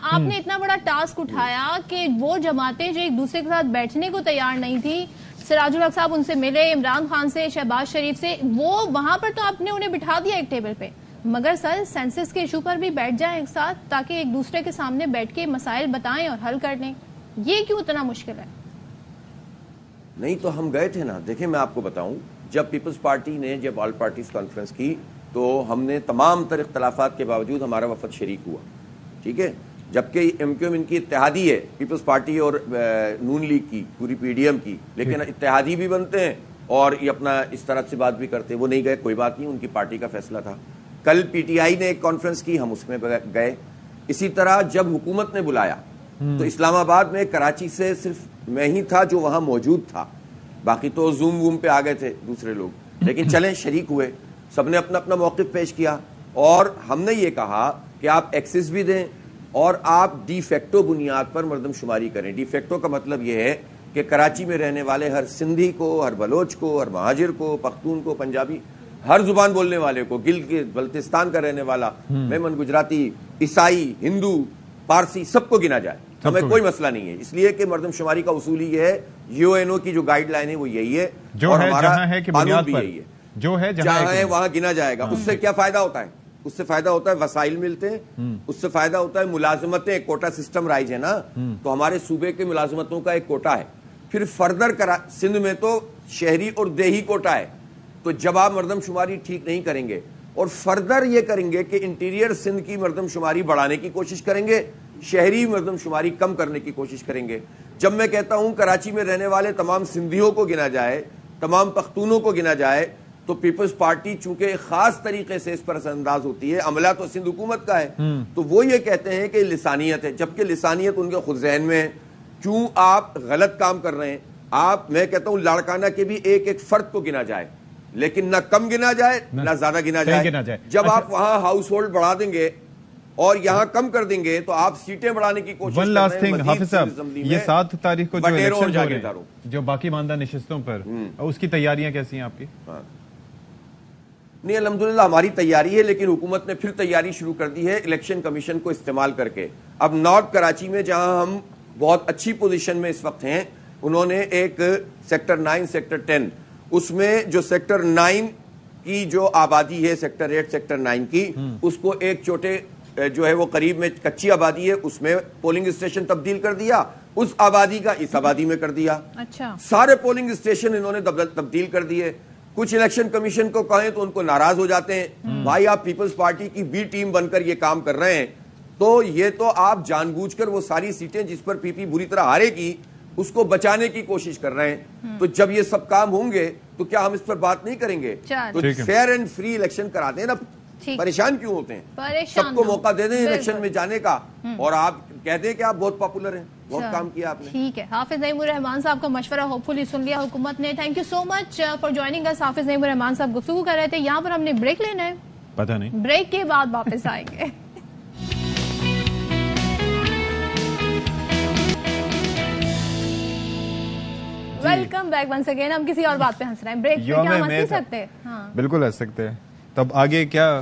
آپ نے اتنا بڑا ٹاسک اٹھایا کہ وہ جماعتیں جو ایک دوسرے کے ساتھ بیٹھنے کو تیار نہیں تھی، سراج الحق صاحب ان سے ملے، عمران خان سے، شہباز شریف سے، وہ وہاں پر تو آپ نے انہیں بٹھا دیا ایک ٹیبل پہ. مگر سر سینسس کے ایشو پر بھی بیٹھ جائیں ایک ساتھ تاکہ ایک دوسرے کے سامنے بیٹھ کے مسائل بتائیں اور حل کر لیں. یہ کیوں اتنا مشکل ہے؟ نہیں تو ہم گئے تھے نا. دیکھیں میں آپ کو بتاؤں، جب پیپلز پارٹی نے جب آل پارٹیز کانفرنس کی تو ہم نے تمام تر اختلافات کے باوجود ہمارا وفد شریک ہوا، ٹھیک ہے. جبکہ ایم کیو ایم ان کی اتحادی ہے، پیپلز پارٹی اور نون لیگ کی، پوری پی ڈی ایم کی، لیکن اتحادی بھی بنتے ہیں اور یہ اپنا اس طرح سے بات بھی کرتے ہیں. وہ نہیں گئے، کوئی بات نہیں، ان کی پارٹی کا فیصلہ تھا. کل پی ٹی آئی نے ایک کانفرنس کی، ہم اس میں گئے. اسی طرح جب حکومت نے بلایا تو اسلام آباد میں کراچی سے صرف میں ہی تھا جو وہاں موجود تھا، باقی تو زوم ووم پہ آ گئے تھے دوسرے لوگ. لیکن چلیں شریک ہوئے، سب نے اپنا اپنا موقف پیش کیا اور ہم نے یہ کہا کہ آپ ایکسس بھی دیں اور آپ ڈی فیکٹو بنیاد پر مردم شماری کریں. ڈی فیکٹو کا مطلب یہ ہے کہ کراچی میں رہنے والے ہر سندھی کو، ہر بلوچ کو، ہر مہاجر کو، پختون کو، پنجابی، ہر زبان بولنے والے کو، گل کے بلتستان کا رہنے والا، میمن، گجراتی، عیسائی، ہندو، پارسی، سب کو گنا جائے. ہمیں کوئی مسئلہ نہیں ہے، اس لیے کہ مردم شماری کا اصول یہ ہے، یو این او کی جو گائیڈ لائن ہے وہ یہی ہے، اور ہمارا قانون بھی یہی ہے، جو ہے جہاں ہے وہاں گنا جائے گا. اس سے کیا فائدہ ہوتا ہے؟ اس سے فائدہ ہوتا ہے وسائل ملتے ہیں، اس سے فائدہ ہوتا ہے ملازمتیں. کوٹا سسٹم رائج ہے نا، تو ہمارے صوبے کے ملازمتوں کا ایک کوٹا ہے. پھر فردر سندھ میں تو شہری اور دیہی کوٹا ہے. تو جب آپ مردم شماری ٹھیک نہیں کریں گے اور فردر یہ کریں گے کہ انٹیریئر سندھ کی مردم شماری بڑھانے کی کوشش کریں گے، شہری مردم شماری کم کرنے کی کوشش کریں گے. جب میں کہتا ہوں کراچی میں رہنے والے تمام سندھیوں کو گنا جائے، تمام پختونوں کو گنا جائے، تو پیپلز پارٹی چونکہ ایک خاص طریقے سے اس پر اثر انداز ہوتی ہے. عملہ تو سندھ حکومت کا ہے، تو وہ یہ کہتے ہیں کہ لسانیت ہے، جبکہ لسانیت ان کے خود ذہن میں ہے. کیوں آپ غلط کام کر رہے ہیں؟ آپ، میں کہتا ہوں لاڑکانہ کے بھی ایک ایک فرد کو گنا جائے، لیکن نہ کم گنا جائے نہ زیادہ گنا جائے. جب آپ وہاں ہاؤس ہولڈ بڑھا دیں گے اور یہاں کم کر دیں گے تو آپ سیٹیں بڑھانے کی کوشش کر رہے ہیں. حافظ صاحب یہ 7 تاریخ کو جو الیکشن ہو رہے ہیں جو باقی ماندہ نشستوں پر اس کی تیاریاں کیسی ہیں آپ کی؟ نہیں الحمدللہ ہماری تیاری ہے, لیکن حکومت نے پھر تیاری شروع کر دی ہے الیکشن کمیشن کو استعمال کر کے. اب نارتھ کراچی میں جہاں ہم بہت اچھی پوزیشن میں اس وقت ہیں, انہوں نے ایک سیکٹر 9 سیکٹر 10 اس میں جو سیکٹر 9 کی جو آبادی ہے سیکٹر 8 سیکٹر 9 کی اس کو ایک چھوٹے جو ہے وہ قریب میں کچی آبادی ہے اس میں پولنگ اسٹیشن تبدیل کر دیا, اس آبادی کا اس آبادی میں کر دیا. اچھا سارے پولنگ اسٹیشن انہوں نے تبدیل کر دیے. کچھ الیکشن کمیشن کو کہیں تو ان کو ناراض ہو جاتے ہیں, بھائی آپ پیپلز پارٹی کی بی ٹیم بن کر یہ کام کر رہے ہیں تو یہ تو آپ جان بوجھ کر وہ ساری سیٹیں جس پر پی پی بری طرح ہارے گی اس کو بچانے کی کوشش کر رہے ہیں. تو جب یہ سب کام ہوں گے تو کیا ہم اس پر بات نہیں کریں گے؟ تو فیئر اینڈ فری الیکشن کرا دیں نا, پریشان کیوں ہوتے ہیں؟ سب کو موقع دے دیں الیکشن میں جانے کا, اور آپ کہتے ہیں کہ آپ بہت پاپولر ہیں, بہت کام کیا آپ نے. ٹھیک ہے, حافظ نعیم الرحمان صاحب کا مشورہ ہوپ فلی سن لیا حکومت نے. Thank you so much for joining اس. حافظ نعیم الرحمان صاحب گفتگو کر رہے تھے. یہاں پر ہم نے بریک لینا ہے, پتہ نہیں بریک کے بعد واپس آئیں گے. Welcome back once again. ہم کسی اور بات پہ ہنس رہے ہیں, بریک پہ کیا ہم ہنس نہیں سکتے؟ ہاں بالکل ہنس سکتے ہیں. تب آگے کیا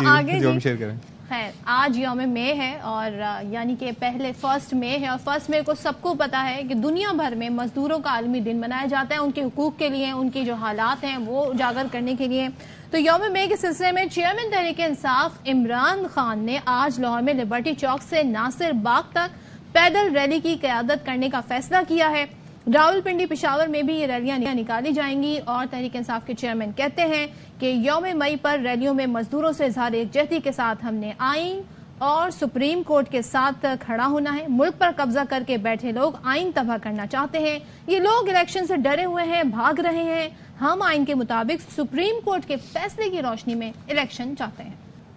جو ہم شیئر کریں؟ خیر, آج یوم مے ہے اور یعنی کہ پہلے 1 مئی ہے, اور 1 مئی کو سب کو پتا ہے کہ دنیا بھر میں مزدوروں کا عالمی دن منایا جاتا ہے ان کے حقوق کے لیے, ان کی جو حالات ہیں وہ اجاگر کرنے کے لیے. تو یوم مے کے سلسلے میں چیئرمین تحریک انصاف عمران خان نے آج لاہور میں لبرٹی چوک سے ناصر باغ تک پیدل ریلی کی قیادت کرنے کا فیصلہ کیا ہے. راولپنڈی پشاور میں بھی یہ ریلیاں نکالی جائیں گی, اور تحریک انصاف کے چیئرمین کہتے ہیں کہ یوم مئی پر ریلیوں میں مزدوروں سے اظہار یکجہتی کے ساتھ ہم نے آئین اور سپریم کورٹ کے ساتھ کھڑا ہونا ہے. ملک پر قبضہ کر کے بیٹھے لوگ آئین تباہ کرنا چاہتے ہیں, یہ لوگ الیکشن سے ڈرے ہوئے ہیں, بھاگ رہے ہیں. ہم آئین کے مطابق سپریم کورٹ کے فیصلے کی روشنی میں الیکشن چاہتے ہیں.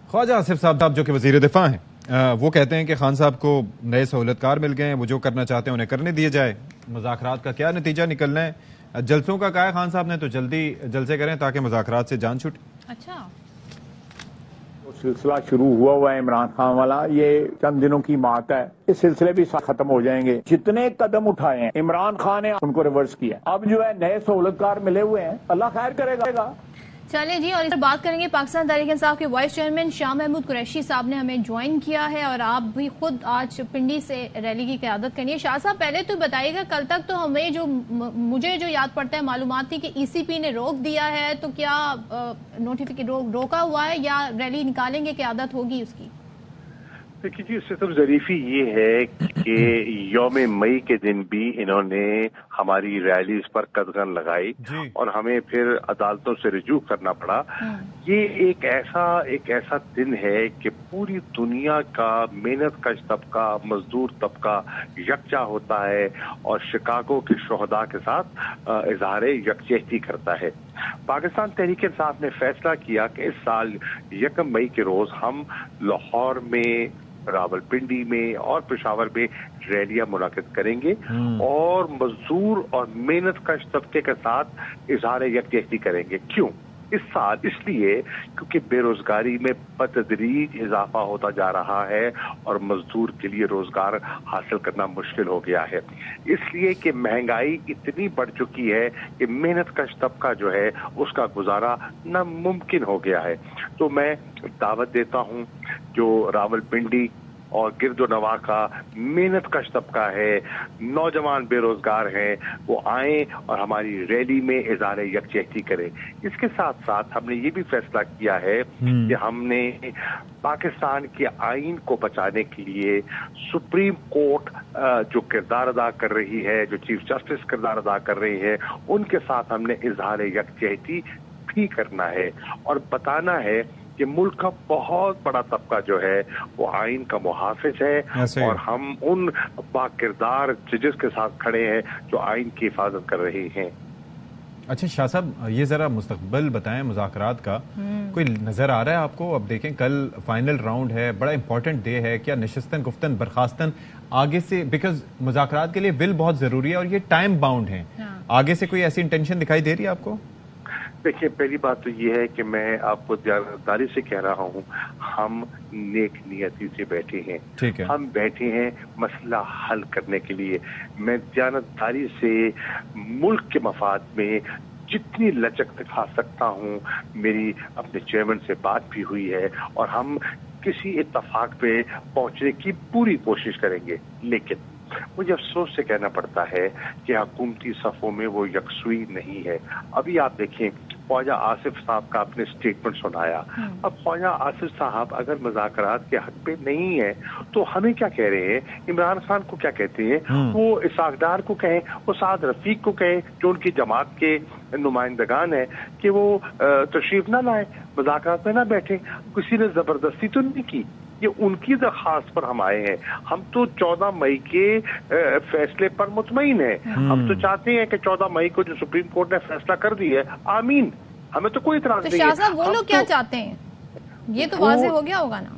خواجہ آصف صاحب جو کہ وزیر دفاع ہیں وہ کہتے ہیں کہ خان صاحب کو نئے سہولت کار مل گئے ہیں, وہ جو کرنا چاہتے ہیں انہیں کرنے دیے جائے. مذاکرات کا کیا نتیجہ نکلنا ہے؟ جلسوں کا کہا ہے خان صاحب نے تو جلدی جلسے کریں تاکہ مذاکرات سے جان چھوٹے. اچھا, سلسلہ شروع ہوا ہے عمران خان والا, یہ چند دنوں کی بات ہے, اس سلسلے بھی ختم ہو جائیں گے. جتنے قدم اٹھائے ہیں عمران خان نے ان کو ریورس کیا. اب جو ہے نئے سہولت کار ملے ہوئے ہیں, اللہ خیر کرے گا. چلیں جی, اور اس پر بات کریں گے. پاکستان تحریک انصاف کے وائس چیئرمین شاہ محمود قریشی صاحب نے ہمیں جوائن کیا ہے, اور آپ بھی خود آج پنڈی سے ریلی کی قیادت کرنی ہے. شاہ صاحب پہلے تو بتائیے گا, کل تک تو ہمیں مجھے جو یاد پڑتا ہے معلومات تھی کہ ای سی پی نے روک دیا ہے, تو کیا نوٹیفیکیشن روکا ہوا ہے یا ریلی نکالیں گے, قیادت ہوگی اس کی؟ دیکھیے جی, صرف ظریفی یہ ہے کہ یوم مئی کے دن بھی انہوں نے ہماری ریلیز پر قدغن لگائی اور ہمیں پھر عدالتوں سے رجوع کرنا پڑا. یہ ایک ایسا دن ہے کہ پوری دنیا کا محنت کش طبقہ, مزدور طبقہ یکجا ہوتا ہے اور شکاگو کے شہداء کے ساتھ اظہار یکجہتی کرتا ہے. پاکستان تحریک انصاف نے فیصلہ کیا کہ اس سال 1 مئی کے روز ہم لاہور میں, راولپنڈی میں اور پشاور میں ریلیاں منعقد کریں گے اور مزدور اور محنت کش طبقے کے ساتھ اظہار یکجہتی کریں گے. کیوں اس سال؟ اس لیے کیونکہ بے روزگاری میں بتدریج اضافہ ہوتا جا رہا ہے اور مزدور کے لیے روزگار حاصل کرنا مشکل ہو گیا ہے. اس لیے کہ مہنگائی اتنی بڑھ چکی ہے کہ محنت کش طبقہ جو ہے اس کا گزارا ناممکن ہو گیا ہے. تو میں دعوت دیتا ہوں جو راولپنڈی اور گرد و نواح کا محنت کش طبقہ ہے, نوجوان بے روزگار ہیں, وہ آئیں اور ہماری ریلی میں اظہار یکجہتی کریں. اس کے ساتھ ساتھ ہم نے یہ بھی فیصلہ کیا ہے کہ ہم نے پاکستان کے آئین کو بچانے کے لیے سپریم کورٹ جو کردار ادا کر رہی ہے, جو چیف جسٹس کردار ادا کر رہی ہے, ان کے ساتھ ہم نے اظہار یکجہتی بھی کرنا ہے اور بتانا ہے کہ ملک کا بہت بڑا طبقہ جو ہے وہ آئین کا محافظ ہے اور ہم ان باکردار ججز کے ساتھ کھڑے ہیں جو آئین کی حفاظت کر رہے ہیں. اچھا شاہ صاحب, یہ ذرا مستقبل بتائیں مذاکرات کا, کوئی نظر آ رہا ہے آپ کو؟ اب دیکھیں کل فائنل راؤنڈ ہے, بڑا امپورٹنٹ ڈے ہے, کیا نشستن گفتن برخاستن آگے سے, بیکاز مذاکرات کے لیے ول بہت ضروری ہے اور یہ ٹائم باؤنڈ ہیں, آگے سے کوئی ایسی انٹینشن دکھائی دے رہی ہے آپ کو؟ دیکھیے پہلی بات تو یہ ہے کہ میں آپ کو دیانتداری سے کہہ رہا ہوں، ہم نیک نیتی سے بیٹھے ہیں، ہم بیٹھے ہیں مسئلہ حل کرنے کے لیے. میں دیانتداری سے ملک کے مفاد میں جتنی لچک دکھا سکتا ہوں، میری اپنے چیئرمین سے بات بھی ہوئی ہے اور ہم کسی اتفاق پہ پہنچنے کی پوری کوشش کریں گے. لیکن مجھے افسوس سے کہنا پڑتا ہے کہ حکومتی صفوں میں وہ یکسوئی نہیں ہے. ابھی آپ دیکھیں خواجہ آصف صاحب کا اپنے اسٹیٹمنٹ سنایا. اب خواجہ آصف صاحب اگر مذاکرات کے حق پہ نہیں ہے تو ہمیں کیا کہہ رہے ہیں؟ عمران خان کو کیا کہتے ہیں؟ وہ اسحاق ڈار کو کہیں، اسعد رفیق کو کہیں جو ان کی جماعت کے نمائندگان ہیں کہ وہ تشریف نہ لائیں، مذاکرات میں نہ بیٹھیں. کسی نے زبردستی تو نہیں کی، یہ ان کی درخواست پر ہم آئے ہیں. ہم تو 14 مئی کے فیصلے پر مطمئن ہیں. ہم تو چاہتے ہیں کہ 14 مئی کو جو سپریم کورٹ نے فیصلہ کر دی ہے، آمین، ہمیں تو کوئی اعتراض نہیں ہے. شاہ صاحب وہ لوگ کیا چاہتے ہیں یہ تو واضح ہو گیا ہوگا نا.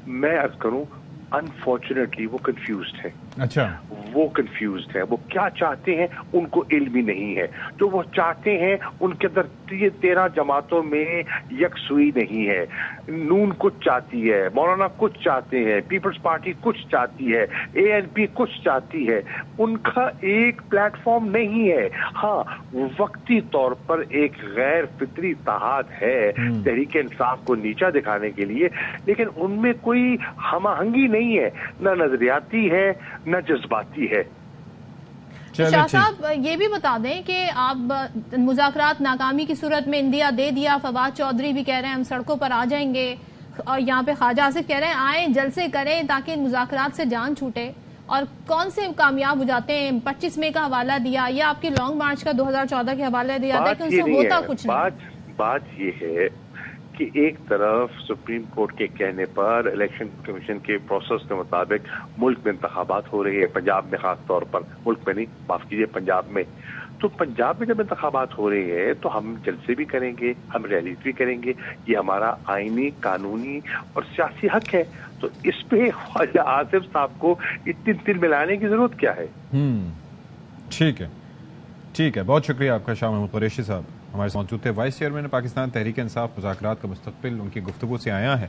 میں عرض کروں انفارچونیٹلی وہ کنفیوزڈ ہے. اچھا وہ کنفیوزڈ ہے، وہ کیا چاہتے ہیں ان کو علم ہی نہیں ہے. جو وہ چاہتے ہیں ان کے اندر 13 جماعتوں میں یکسوئی نہیں ہے. نون کچھ چاہتی ہے، مولانا کچھ چاہتے ہیں، پیپلز پارٹی کچھ چاہتی ہے، ANP کچھ چاہتی ہے. ان کا ایک پلیٹ فارم نہیں ہے. ہاں وقتی طور پر ایک غیر فطری اتحاد ہے تحریک انصاف کو نیچا دکھانے کے لیے، لیکن ان میں کوئی ہم آہنگی نہیں ہے، نہ نظریاتی ہے نہ جذباتی ہے. شاہ صاحب یہ بھی بتا دیں کہ آپ مذاکرات ناکامی کی صورت میں اندیا دے دیا. فواد چودھری بھی کہہ رہے ہیں ہم سڑکوں پر آ جائیں گے، اور یہاں پہ خواجہ آصف کہہ رہے ہیں آئیں جلسے کریں تاکہ مذاکرات سے جان چھوٹے. اور کون سے کامیاب ہو جاتے ہیں؟ 25 مئی کا حوالہ دیا یا آپ کی لانگ مارچ کا 2014 کے حوالے دیا تھا کہ ان سے ہوتا کچھ نہیں. بات یہ ہے کہ ایک طرف سپریم کورٹ کے کہنے پر الیکشن کمیشن کے پروسیس کے مطابق ملک میں انتخابات ہو رہی ہے، پنجاب میں خاص طور پر، ملک میں نہیں معاف کیجیے پنجاب میں. تو پنجاب میں جب انتخابات ہو رہے ہیں تو ہم جلسے بھی کریں گے، ہم ریلیز بھی کریں گے. یہ ہمارا آئینی، قانونی اور سیاسی حق ہے. تو اس پہ خواجہ آصف صاحب کو اتنی تل ملانے کی ضرورت کیا ہے؟ ٹھیک ہے ٹھیک ہے، بہت شکریہ آپ کا شاہ محمود قریشی صاحب ہمارے ساتھ موجود تھے. وائس چیئرمین پاکستان تحریک انصاف مذاکرات کا مستقبل، ان کی گفتگو سے آیا ہے.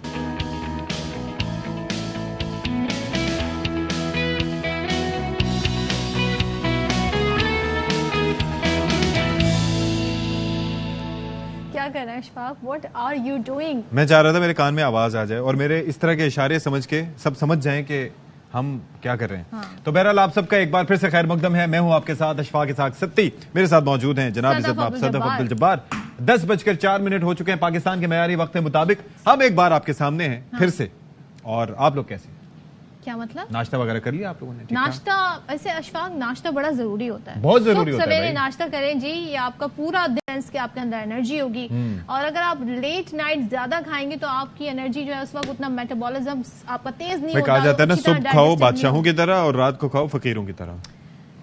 کیا کر رہے ہیں Ashfaq? What are you doing? میں چاہ رہا تھا میرے کان میں آواز آ جائے اور میرے اس طرح کے اشارے سمجھ کے سب سمجھ جائیں کہ ہم کیا کر رہے ہیں. تو بہرحال آپ سب کا ایک بار پھر سے خیر مقدم ہے. میں ہوں آپ کے ساتھ اشفاق اسحاق ستی. میرے ساتھ موجود ہیں جناب صدف عبدالجبار. 10:04 ہو چکے ہیں پاکستان کے معیاری وقت کے مطابق. ہم ایک بار آپ کے سامنے ہیں پھر سے. اور آپ لوگ کیسے؟ کیا مطلب؟ ناشتہ وغیرہ کر لیا آپ لوگوں نے؟ ناشتہ ایسے اشفاق ناشتہ بڑا ضروری ہوتا ہے، بہت ضروری ہوتا ہے. سویرے ناشتہ کریں جی، یہ آپ کا پورا دن کے آپ کے اندر انرجی ہوگی. اور اگر آپ لیٹ نائٹ زیادہ کھائیں گے تو آپ کی انرجی جو ہے اس وقت اتنا میٹابولزم آپ کا تیز نہیں ہوگا. کہا جاتا ہے نا صبح کھاؤ بادشاہوں کی طرح اور رات کو کھاؤ فقیروں کی طرح.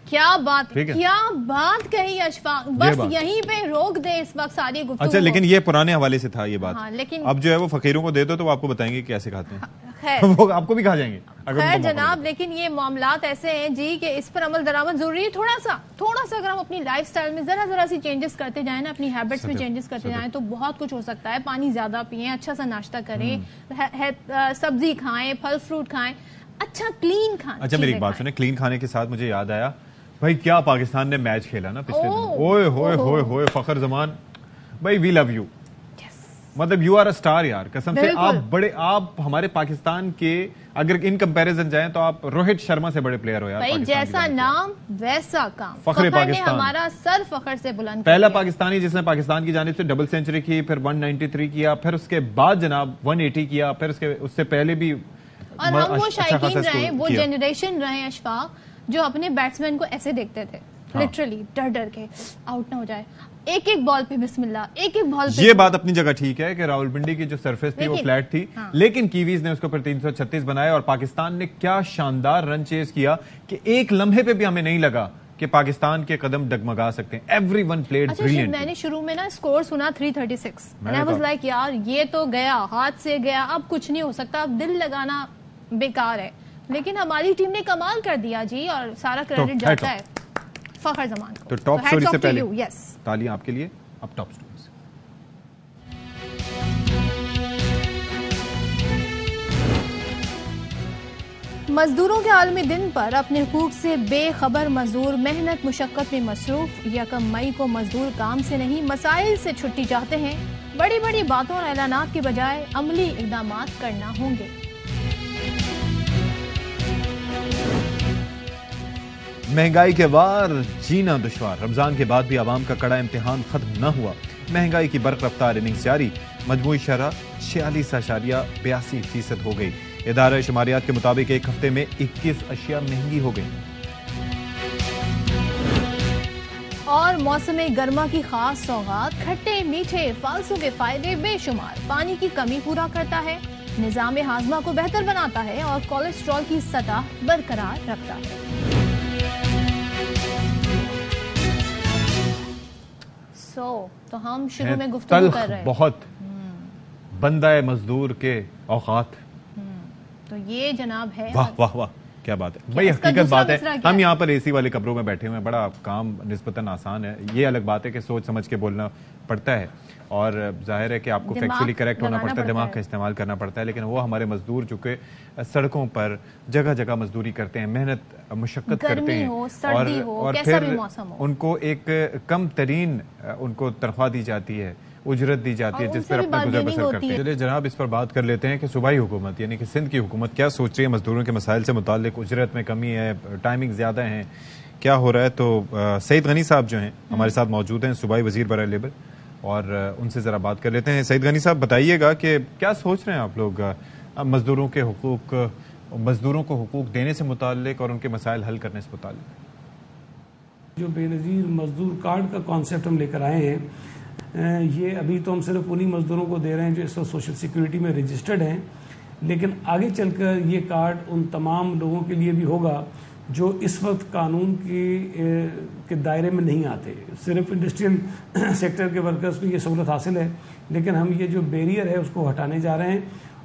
کیا بات کہی اشفاق، بس یہیں پہ روک دیں اس وقت ساری گفتگو. اچھا لیکن یہ پرانے حوالے سے تھا یہ بات. لیکن اب جو ہے وہ فقیروں کو دے دو تو وہ آپ کو بتائیں گے کیسے کھاتے ہیں، وہ آپ کو بھی کھا جائیں گے. خیر جناب، لیکن یہ معاملات ایسے ہیں جی کہ اس پر عمل درآمد ضروری ہے. تھوڑا سا اگر ہم اپنی لائف سٹائل میں ذرا سی چینجز کرتے جائیں نا، اپنی ہیبٹس میں چینجز کرتے جائیں تو بہت کچھ ہو سکتا ہے. پانی زیادہ پئیں، اچھا سا ناشتہ کریں، سبزی کھائیں، پھل فروٹ کھائیں، اچھا کلین کھائیں. اچھا میری ایک بات سنیں، کلین کھانے کے ساتھ مجھے یاد آیا بھائی کیا پاکستان نے میچ کھیلا نا پچھلے دن. اوئے ہوئے ہوئے ہوئے فخر زمان بھائی، وی لو یو. مطلب یو آر اے سٹار یار، قسم سے. آپ ہمارے پاکستان کے اگر ان کمپیریزن جائیں تو آپ روہت شرما سے بڑے پلیئر ہو یار. جیسا نام ویسا کام. فخر پاکستان، ہمارا سر فخر سے بلند. پہلا پاکستانی جس نے پاکستان کی جانب سے ڈبل سینچری کی، پھر 193 کیا، پھر اس کے بعد جناب 180 کیا، پھر اس سے پہلے بھی. اور ہم وہ شائقین رہے، وہ جنریشن رہے اشفاق جو اپنے بیٹسمین کو ایسے دیکھتے تھے لٹرلی ڈر کے آؤٹ نہ ہو جائے. ایک بال پہ بسم اللہ، ایک بال پہ. یہ بات اپنی جگہ ٹھیک ہے کہ راولپنڈی کی جو سرفیس تھی وہ فلیٹ تھی، لیکن کیویز نے اس کے اوپر 336 بنایا. اور پاکستان نے کیا شاندار رن چیز کیا کہ ایک لمحے پہ بھی ہمیں نہیں لگا کہ پاکستان کے قدم ڈگمگا سکتے ہیں. Everyone played brilliant. میں نے شروع میں نا اسکور سنا 336، and I was like یار یہ تو گیا، ہاتھ سے گیا، اب کچھ نہیں ہو سکتا، اب دل لگانا بیکار ہے. لیکن ہماری ٹیم نے کمال کر دیا جی، اور سارا کریڈٹ جاتا ہے فخر زمان کو. تو ٹاپ سٹوری سے پہلے تالیاں آپ کے لیے. اب ٹاپ سٹوری. مزدوروں کے عالمی دن پر اپنے حقوق سے بے خبر مزدور محنت مشقت میں مصروف. 1 مئی کو مزدور کام سے نہیں مسائل سے چھٹی چاہتے ہیں. بڑی بڑی باتوں اور اعلانات کے بجائے عملی اقدامات کرنا ہوں گے. مہنگائی کے وار جینا دشوار. رمضان کے بعد بھی عوام کا کڑا امتحان ختم نہ ہوا. مہنگائی کی برق رفتار اننگز جاری. مجموعی شرح 46.82% ہو گئی. ادارہ شماریات کے مطابق ایک ہفتے میں 21 اشیاء مہنگی ہو گئی. اور موسم گرما کی خاص سوغات کھٹے میٹھے فالسوں کے فائدے بے شمار. پانی کی کمی پورا کرتا ہے, نظام ہاضمہ کو بہتر بناتا ہے اور کولیسٹرول کی سطح برقرار رکھتا ہے. تو ہم شروع میں گفتگو کر رہے ہیں بہت بندہ مزدور کے اوقات. تو یہ جناب ہے واہ واہ واہ کیا بات ہے بھائی, حقیقت بات ہے. ہم یہاں پر اے سی والے کمروں میں بیٹھے ہوئے ہیں, بڑا کام نسبتاً آسان ہے. یہ الگ بات ہے کہ سوچ سمجھ کے بولنا پڑتا ہے اور ظاہر ہے کہ آپ کو فیکچولی کریکٹ ہونا پڑتا ہے, دماغ کا استعمال کرنا پڑتا ہے. لیکن وہ ہمارے مزدور چونکہ سڑکوں پر جگہ جگہ مزدوری کرتے ہیں, محنت مشقت کرتے ہیں اور پھر ان کو ایک کم ترین ان کو تنخواہ دی جاتی ہے, اجرت دی جاتی ہے, جس پر اپنا گزر بسر کرتے ہیں. چلیے جناب اس پر بات کر لیتے ہیں کہ صوبائی حکومت یعنی کہ سندھ کی حکومت کیا سوچ رہی ہے مزدوروں کے مسائل سے متعلق. اجرت میں کمی ہے, ٹائمنگ زیادہ ہیں, کیا ہو رہا ہے؟ تو سعید غنی صاحب جو ہیں ہمارے ساتھ موجود ہیں, صوبائی وزیر برائے لیبر, اور ان سے ذرا بات کر لیتے ہیں. سعید غنی صاحب بتائیے گا کہ کیا سوچ رہے ہیں آپ لوگ مزدوروں کے حقوق, مزدوروں کو حقوق دینے سے متعلق اور ان کے مسائل حل کرنے سے متعلق. جو بے نظیر مزدور کارڈ کا کانسیپٹ ہم لے کر آئے ہیں, یہ ابھی تو ہم صرف انہی مزدوروں کو دے رہے ہیں جو اس وقت سوشل سیکیورٹی میں رجسٹرڈ ہیں, لیکن آگے چل کر یہ کارڈ ان تمام لوگوں کے لیے بھی ہوگا جو اس وقت قانون کے دائرے میں نہیں آتے. صرف انڈسٹریل سیکٹر کے ورکرز کو یہ سہولت حاصل ہے, لیکن ہم یہ جو بیریئر ہے اس کو ہٹانے جا رہے ہیں,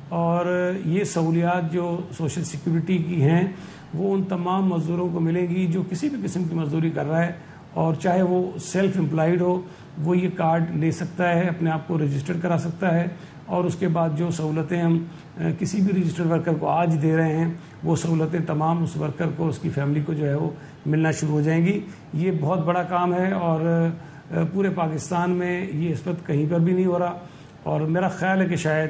اور یہ سہولیات جو سوشل سیکیورٹی کی ہیں وہ ان تمام مزدوروں کو ملے گی جو کسی بھی قسم کی مزدوری کر رہا ہے, اور چاہے وہ سیلف امپلائڈ ہو وہ یہ کارڈ لے سکتا ہے, اپنے آپ کو رجسٹر کرا سکتا ہے, اور اس کے بعد جو سہولتیں ہم کسی بھی رجسٹرڈ ورکر کو آج دے رہے ہیں وہ سہولتیں تمام اس ورکر کو, اس کی فیملی کو جو ہے وہ ملنا شروع ہو جائیں گی. یہ بہت بڑا کام ہے اور پورے پاکستان میں یہ اس وقت کہیں پر بھی نہیں ہو رہا, اور میرا خیال ہے کہ شاید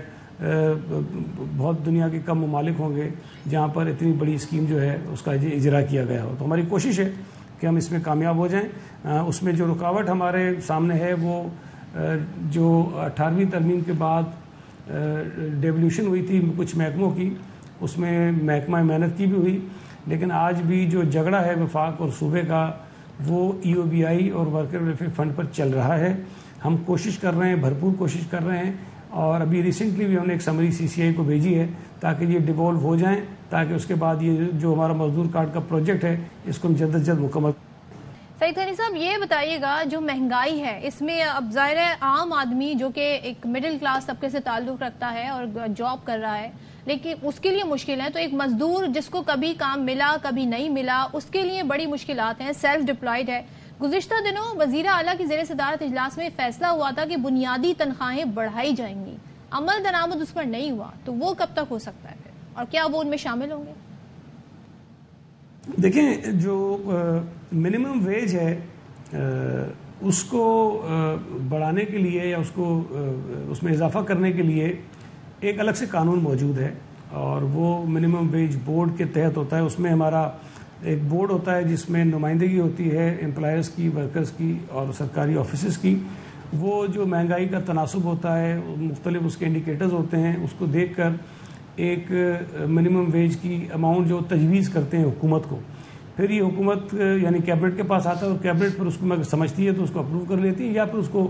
بہت دنیا کے کم ممالک ہوں گے جہاں پر اتنی بڑی اسکیم جو ہے اس کا اجرا کیا گیا ہو. تو ہماری کوشش ہے کہ ہم اس میں کامیاب ہو جائیں. اس میں جو رکاوٹ ہمارے سامنے ہے وہ جو 18ویں ترمیم کے بعد ڈیولیوشن ہوئی تھی کچھ محکموں کی, اس میں محکمہ محنت کی بھی ہوئی, لیکن آج بھی جو جھگڑا ہے وفاق اور صوبے کا وہ EOBI اور ورکر ویلفیئر فنڈ پر چل رہا ہے. ہم کوشش کر رہے ہیں, بھرپور کوشش کر رہے ہیں, اور ابھی ریسنٹلی بھی ہم نے ایک سمری CCI کو بھیجی ہے تاکہ یہ ڈیوالو ہو جائیں, تاکہ اس کے بعد یہ جو ہمارا مزدور کارڈ کا پروجیکٹ ہے اس کو ہم جلد از جلد مکمل. سعید غنی صاحب یہ بتائیے گا جو مہنگائی ہے اس میں اب ظاہر ہے عام آدمی جو کہ ایک مڈل کلاس طبقے سے تعلق رکھتا ہے اور جاب کر رہا ہے لیکن اس کے لیے مشکل ہے, تو ایک مزدور جس کو کبھی کام ملا کبھی نہیں ملا اس کے لیے بڑی مشکلات ہیں, سیلف ڈپلائڈ ہے. گزشتہ دنوں وزیر اعلیٰ کی زیر صدارت اجلاس میں فیصلہ ہوا تھا کہ بنیادی تنخواہیں بڑھائی جائیں گی, عمل درآمد اس پر نہیں ہوا, تو وہ کب تک ہو سکتا ہے پھر, اور کیا وہ ان میں شامل ہوں گے؟ دیکھیں جو منیمم ویج ہے اس کو بڑھانے کے لیے یا اس کو اس میں اضافہ کرنے کے لیے ایک الگ سے قانون موجود ہے, اور وہ منیمم ویج بورڈ کے تحت ہوتا ہے. اس میں ہمارا ایک بورڈ ہوتا ہے جس میں نمائندگی ہوتی ہے امپلائرز کی, ورکرز کی اور سرکاری آفیسز کی. وہ جو مہنگائی کا تناسب ہوتا ہے, مختلف اس کے انڈیکیٹرز ہوتے ہیں, اس کو دیکھ کر ایک منیمم ویج کی اماؤنٹ جو تجویز کرتے ہیں حکومت کو, پھر یہ حکومت یعنی کیبنٹ کے پاس آتا ہے اور کیبنٹ پر اس کو سمجھتی ہے تو اس کو اپروو کر لیتی ہے, یا پھر اس کو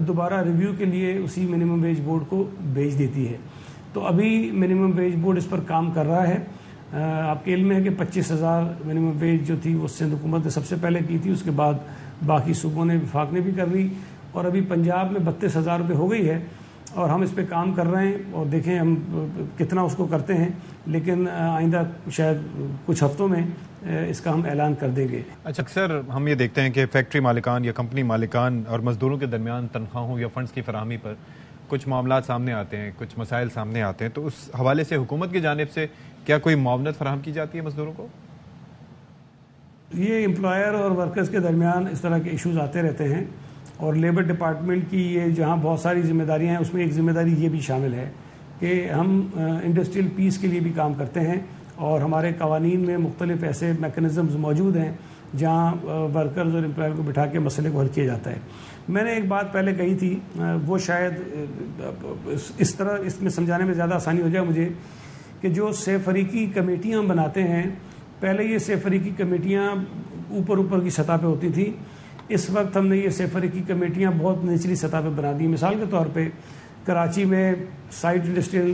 دوبارہ ریویو کے لیے اسی منیمم ویج بورڈ کو بھیج دیتی ہے. تو ابھی منیمم ویج بورڈ اس پر کام کر رہا ہے. آپ کے علم ہے کہ 25,000 منیمم ویج جو تھی وہ سندھ حکومت نے سب سے پہلے کی تھی, اس کے بعد باقی صوبوں نے, وفاق نے بھی کر لی, اور ابھی پنجاب میں 32,000 روپے ہو گئی ہے, اور ہم اس پہ کام کر رہے ہیں اور دیکھیں ہم کتنا اس کو کرتے ہیں, لیکن آئندہ شاید کچھ ہفتوں میں اس کا ہم اعلان کر دیں گے. اچھا, اکثر ہم یہ دیکھتے ہیں کہ فیکٹری مالکان یا کمپنی مالکان اور مزدوروں کے درمیان تنخواہوں یا فنڈز کی فراہمی پر کچھ معاملات سامنے آتے ہیں, کچھ مسائل سامنے آتے ہیں, تو اس حوالے سے حکومت کی جانب سے کیا کوئی معاونت فراہم کی جاتی ہے مزدوروں کو؟ یہ امپلائر اور ورکرز کے درمیان اس طرح کے ایشوز آتے رہتے ہیں، اور لیبر ڈپارٹمنٹ کی یہ جہاں بہت ساری ذمہ داریاں ہیں، اس میں ایک ذمہ داری یہ بھی شامل ہے کہ ہم انڈسٹریل پیس کے لیے بھی کام کرتے ہیں، اور ہمارے قوانین میں مختلف ایسے میکنزمز موجود ہیں جہاں ورکرز اور امپلائر کو بٹھا کے مسئلے کو حل کیا جاتا ہے۔ میں نے ایک بات پہلے کہی تھی، وہ شاید اس طرح اس میں سمجھانے میں زیادہ آسانی ہو جائے مجھے، کہ جو سہ فریقی کمیٹیاں ہم بناتے ہیں، پہلے یہ سہ فریقی کمیٹیاں اوپر کی سطح پہ ہوتی تھیں، اس وقت ہم نے یہ سہ فریقی کمیٹیاں بہت نچلی سطح پہ بنا دی۔ مثال کے طور پہ کراچی میں سائٹ انڈسٹریل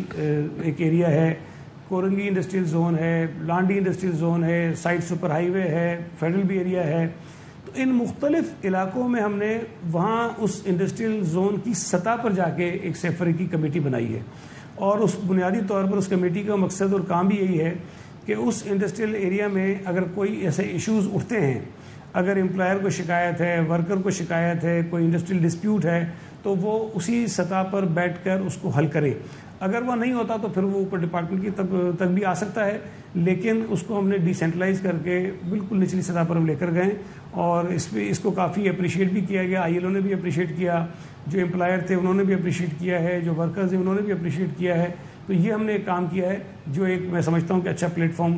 ایک ایریا ہے، کورنگی انڈسٹریل زون ہے، لانڈی انڈسٹریل زون ہے، سائٹ سپر ہائی وے ہے، فیڈرل بھی ایریا ہے۔ تو ان مختلف علاقوں میں ہم نے وہاں اس انڈسٹریل زون کی سطح پر جا کے ایک سہ فریقی کمیٹی بنائی ہے، اور اس بنیادی طور پر اس کمیٹی کا مقصد اور کام بھی یہی ہے کہ اس انڈسٹریل ایریا میں اگر کوئی ایسے ایشوز اٹھتے ہیں، اگر امپلائر کو شکایت ہے، ورکر کو شکایت ہے، کوئی انڈسٹریل ڈسپیوٹ ہے، تو وہ اسی سطح پر بیٹھ کر اس کو حل کرے۔ اگر وہ نہیں ہوتا تو پھر وہ اوپر ڈپارٹمنٹ کی تک بھی آ سکتا ہے، لیکن اس کو ہم نے ڈیسینٹرلائز کر کے بالکل نچلی سطح پر ہم لے کر گئے، اور اس کو کافی اپریشیٹ بھی کیا گیا۔ آئی ایل او نے بھی اپریشیٹ کیا، جو امپلائر تھے انہوں نے بھی اپریشیٹ کیا ہے، جو ورکرز ہیں انہوں نے بھی اپریشیٹ کیا ہے۔ تو یہ ہم نے ایک کام کیا ہے جو ایک میں سمجھتا ہوں کہ اچھا پلیٹ فارم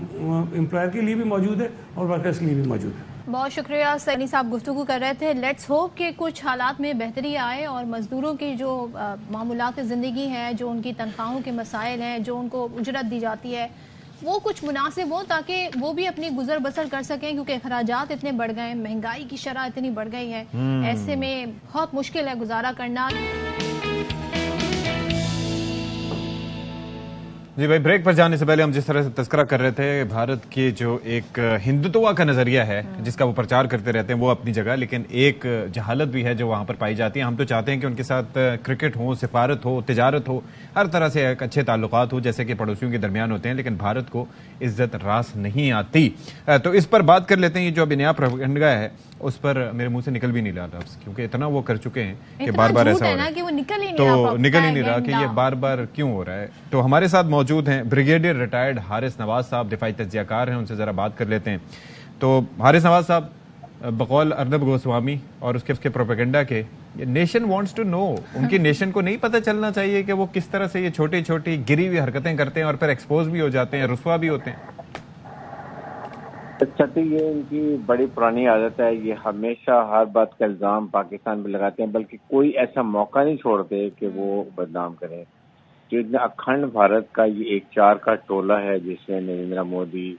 امپلائر کے لیے بھی موجود ہے اور ورکرز کے لیے بھی موجود ہے۔ بہت شکریہ سینی صاحب، گفتگو کر رہے تھے۔ لیٹس ہوپ کہ کچھ حالات میں بہتری آئے اور مزدوروں کی جو معمولات زندگی ہیں، جو ان کی تنخواہوں کے مسائل ہیں، جو ان کو اجرت دی جاتی ہے، وہ کچھ مناسب ہوں تاکہ وہ بھی اپنی گزر بسر کر سکیں، کیونکہ اخراجات اتنے بڑھ گئے ہیں، مہنگائی کی شرح اتنی بڑھ گئی ہے، ایسے میں بہت مشکل ہے گزارا کرنا۔ جی بھائی، بریک پر جانے سے پہلے ہم جس طرح سے تذکرہ کر رہے تھے، بھارت کے جو ایک ہندوتوا کا نظریہ ہے جس کا وہ پرچار کرتے رہتے ہیں، وہ اپنی جگہ، لیکن ایک جہالت بھی ہے جو وہاں پر پائی جاتی ہے۔ ہم تو چاہتے ہیں کہ ان کے ساتھ کرکٹ ہو، سفارت ہو، تجارت ہو، ہر طرح سے ایک اچھے تعلقات ہو جیسے کہ پڑوسیوں کے درمیان ہوتے ہیں، لیکن بھارت کو عزت راس نہیں آتی۔ تو اس پر بات کر لیتے ہیں۔ یہ جو ابھی نیا پروپیگنڈا ہے اس پر میرے منہ سے نکل بھی نہیں رہا لفظ، کیونکہ اتنا وہ کر چکے ہیں کہ بار بار ایسا ہو رہا ہے تو نکل ہی نہیں رہا کہ یہ بار بار کیوں ہو رہا ہے۔ تو ہمارے ساتھ موجود ہیں بریگیڈیئر ریٹائرڈ حارث نواز صاحب، دفاعی تجزیہ کار ہیں، ان سے ذرا بات کر لیتے ہیں۔ تو حارث نواز صاحب، بقول ارنب گوسوامی اور اس کے پروپیگنڈا کے، نیشن وانٹس ٹو نو، ان کی نیشن کو نہیں پتہ چلنا چاہیے کہ وہ کس طرح سے یہ چھوٹی چھوٹی گری ہوئی حرکتیں کرتے ہیں اور پھر ایکسپوز بھی ہو جاتے ہیں، رسوا بھی ہوتے ہیں؟ اچھا، تو یہ ان کی بڑی پرانی عادت ہے، یہ ہمیشہ ہر بات کا الزام پاکستان پہ لگاتے ہیں، بلکہ کوئی ایسا موقع نہیں چھوڑتے کہ وہ بدنام کریں۔ جو اکھنڈ بھارت کا یہ ایک چار کا ٹولہ ہے جس میں نریندر مودی،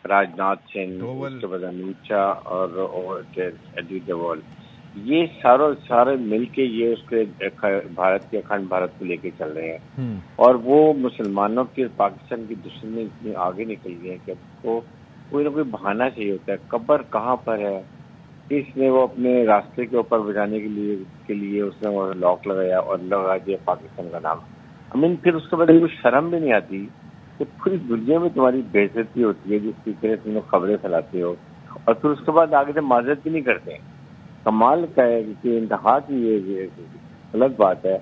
راجناتھ سنگھ، اس کے بعد امت شاہ اور اجیت ڈوال، یہ سارے مل کے یہ اس کے بھارت کے اکھنڈ بھارت کو لے کے چل رہے ہیں، اور وہ مسلمانوں کے پاکستان کی دشمنی اتنی آگے نکل گئی ہے کہ اب کو کوئی نہ کوئی بہانہ چاہیے ہوتا ہے۔ قبر کہاں پر ہے، اس نے وہ اپنے راستے کے اوپر بجانے کے لیے اس نے وہ لاک لگایا اور لگا دیا پاکستان کا نام۔ پھر اس کے بعد ان کو شرم بھی نہیں آتی کہ پوری دنیا میں تمہاری بے عزتی ہوتی ہے جس کی طرح تم لوگ خبریں پھیلاتے ہو، اور پھر اس کے بعد آگے سے معذرت بھی نہیں کرتے۔ کمال کا ہے کہ انتہا کی یہ غلط بات ہے،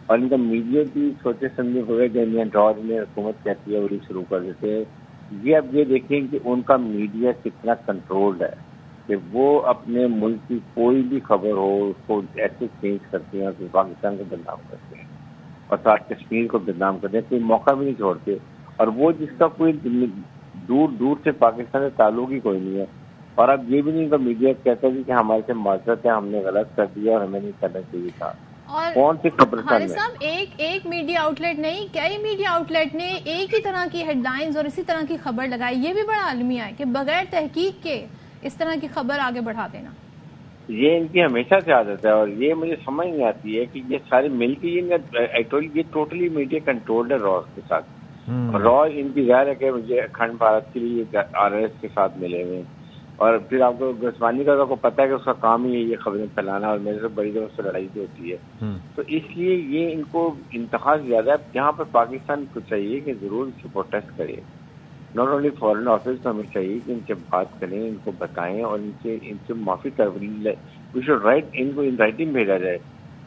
اور ان کا میڈیا بھی سوچے سمجھے ہوئے جو انڈین ڈراج میں حکومت کہتی ہے وہی شروع کر دیتے ہیں۔ یہ اب یہ دیکھیں کہ ان کا میڈیا کتنا کنٹرولڈ ہے کہ وہ اپنے ملک کی کوئی بھی خبر ہو اس کو ایسے چینج کرتے ہیں کہ پاکستان کو بدنام کرتے ہیں اور ساتھ کشمیر کو بدنام کرتے ہیں، کوئی موقع بھی نہیں چھوڑتے۔ اور وہ جس کا کوئی دور سے پاکستان سے تعلق ہی کوئی نہیں ہے، اور اب یہ بھی نہیں کہ میڈیا کہتا ہے کہ ہمارے سے معذرت ہے، ہم نے غلط کر دیا اور ہمیں نہیں کرنا چاہیے تھا۔ کون سی قبرستان حارث صاحب، ایک میڈیا آؤٹ لیٹ نہیں، کئی میڈیا آؤٹ لیٹ نے ایک ہی طرح کی ہیڈ لائنز اور اسی طرح کی خبر لگائی، یہ بھی بڑا المیہ ہے کہ بغیر تحقیق کے اس طرح کی خبر آگے بڑھا دینا۔ یہ ان کی ہمیشہ سے عادت ہے، اور یہ مجھے سمجھ نہیں آتی ہے کہ یہ سارے مل کے یہ ٹوٹلی میڈیا کنٹرولڈ ہے را کے ساتھ، اور را ان کی ظاہر ہے کہ مجھے اکھنڈ بھارت کے لیے آر ایس کے ساتھ ملے ہوئے، اور پھر آپ کو گوسوامی کا کو پتا ہے کہ اس کا کام ہی ہے یہ خبریں پھیلانا، اور میرے سے بڑی دور سے لڑائی بھی ہوتی ہے، تو اس لیے یہ ان کو انتہا زیادہ ہے۔ یہاں پر پاکستان کو چاہیے کہ ضرور ان سے پروٹیسٹ کرے، ناٹ اونلی فارن آفس میں ہمیں چاہیے کہ ان سے بات کریں، ان کو بتائیں اور ان سے معافی کریں، وی شوڈ رائٹ، ان کو ان رائٹنگ بھیجا جائے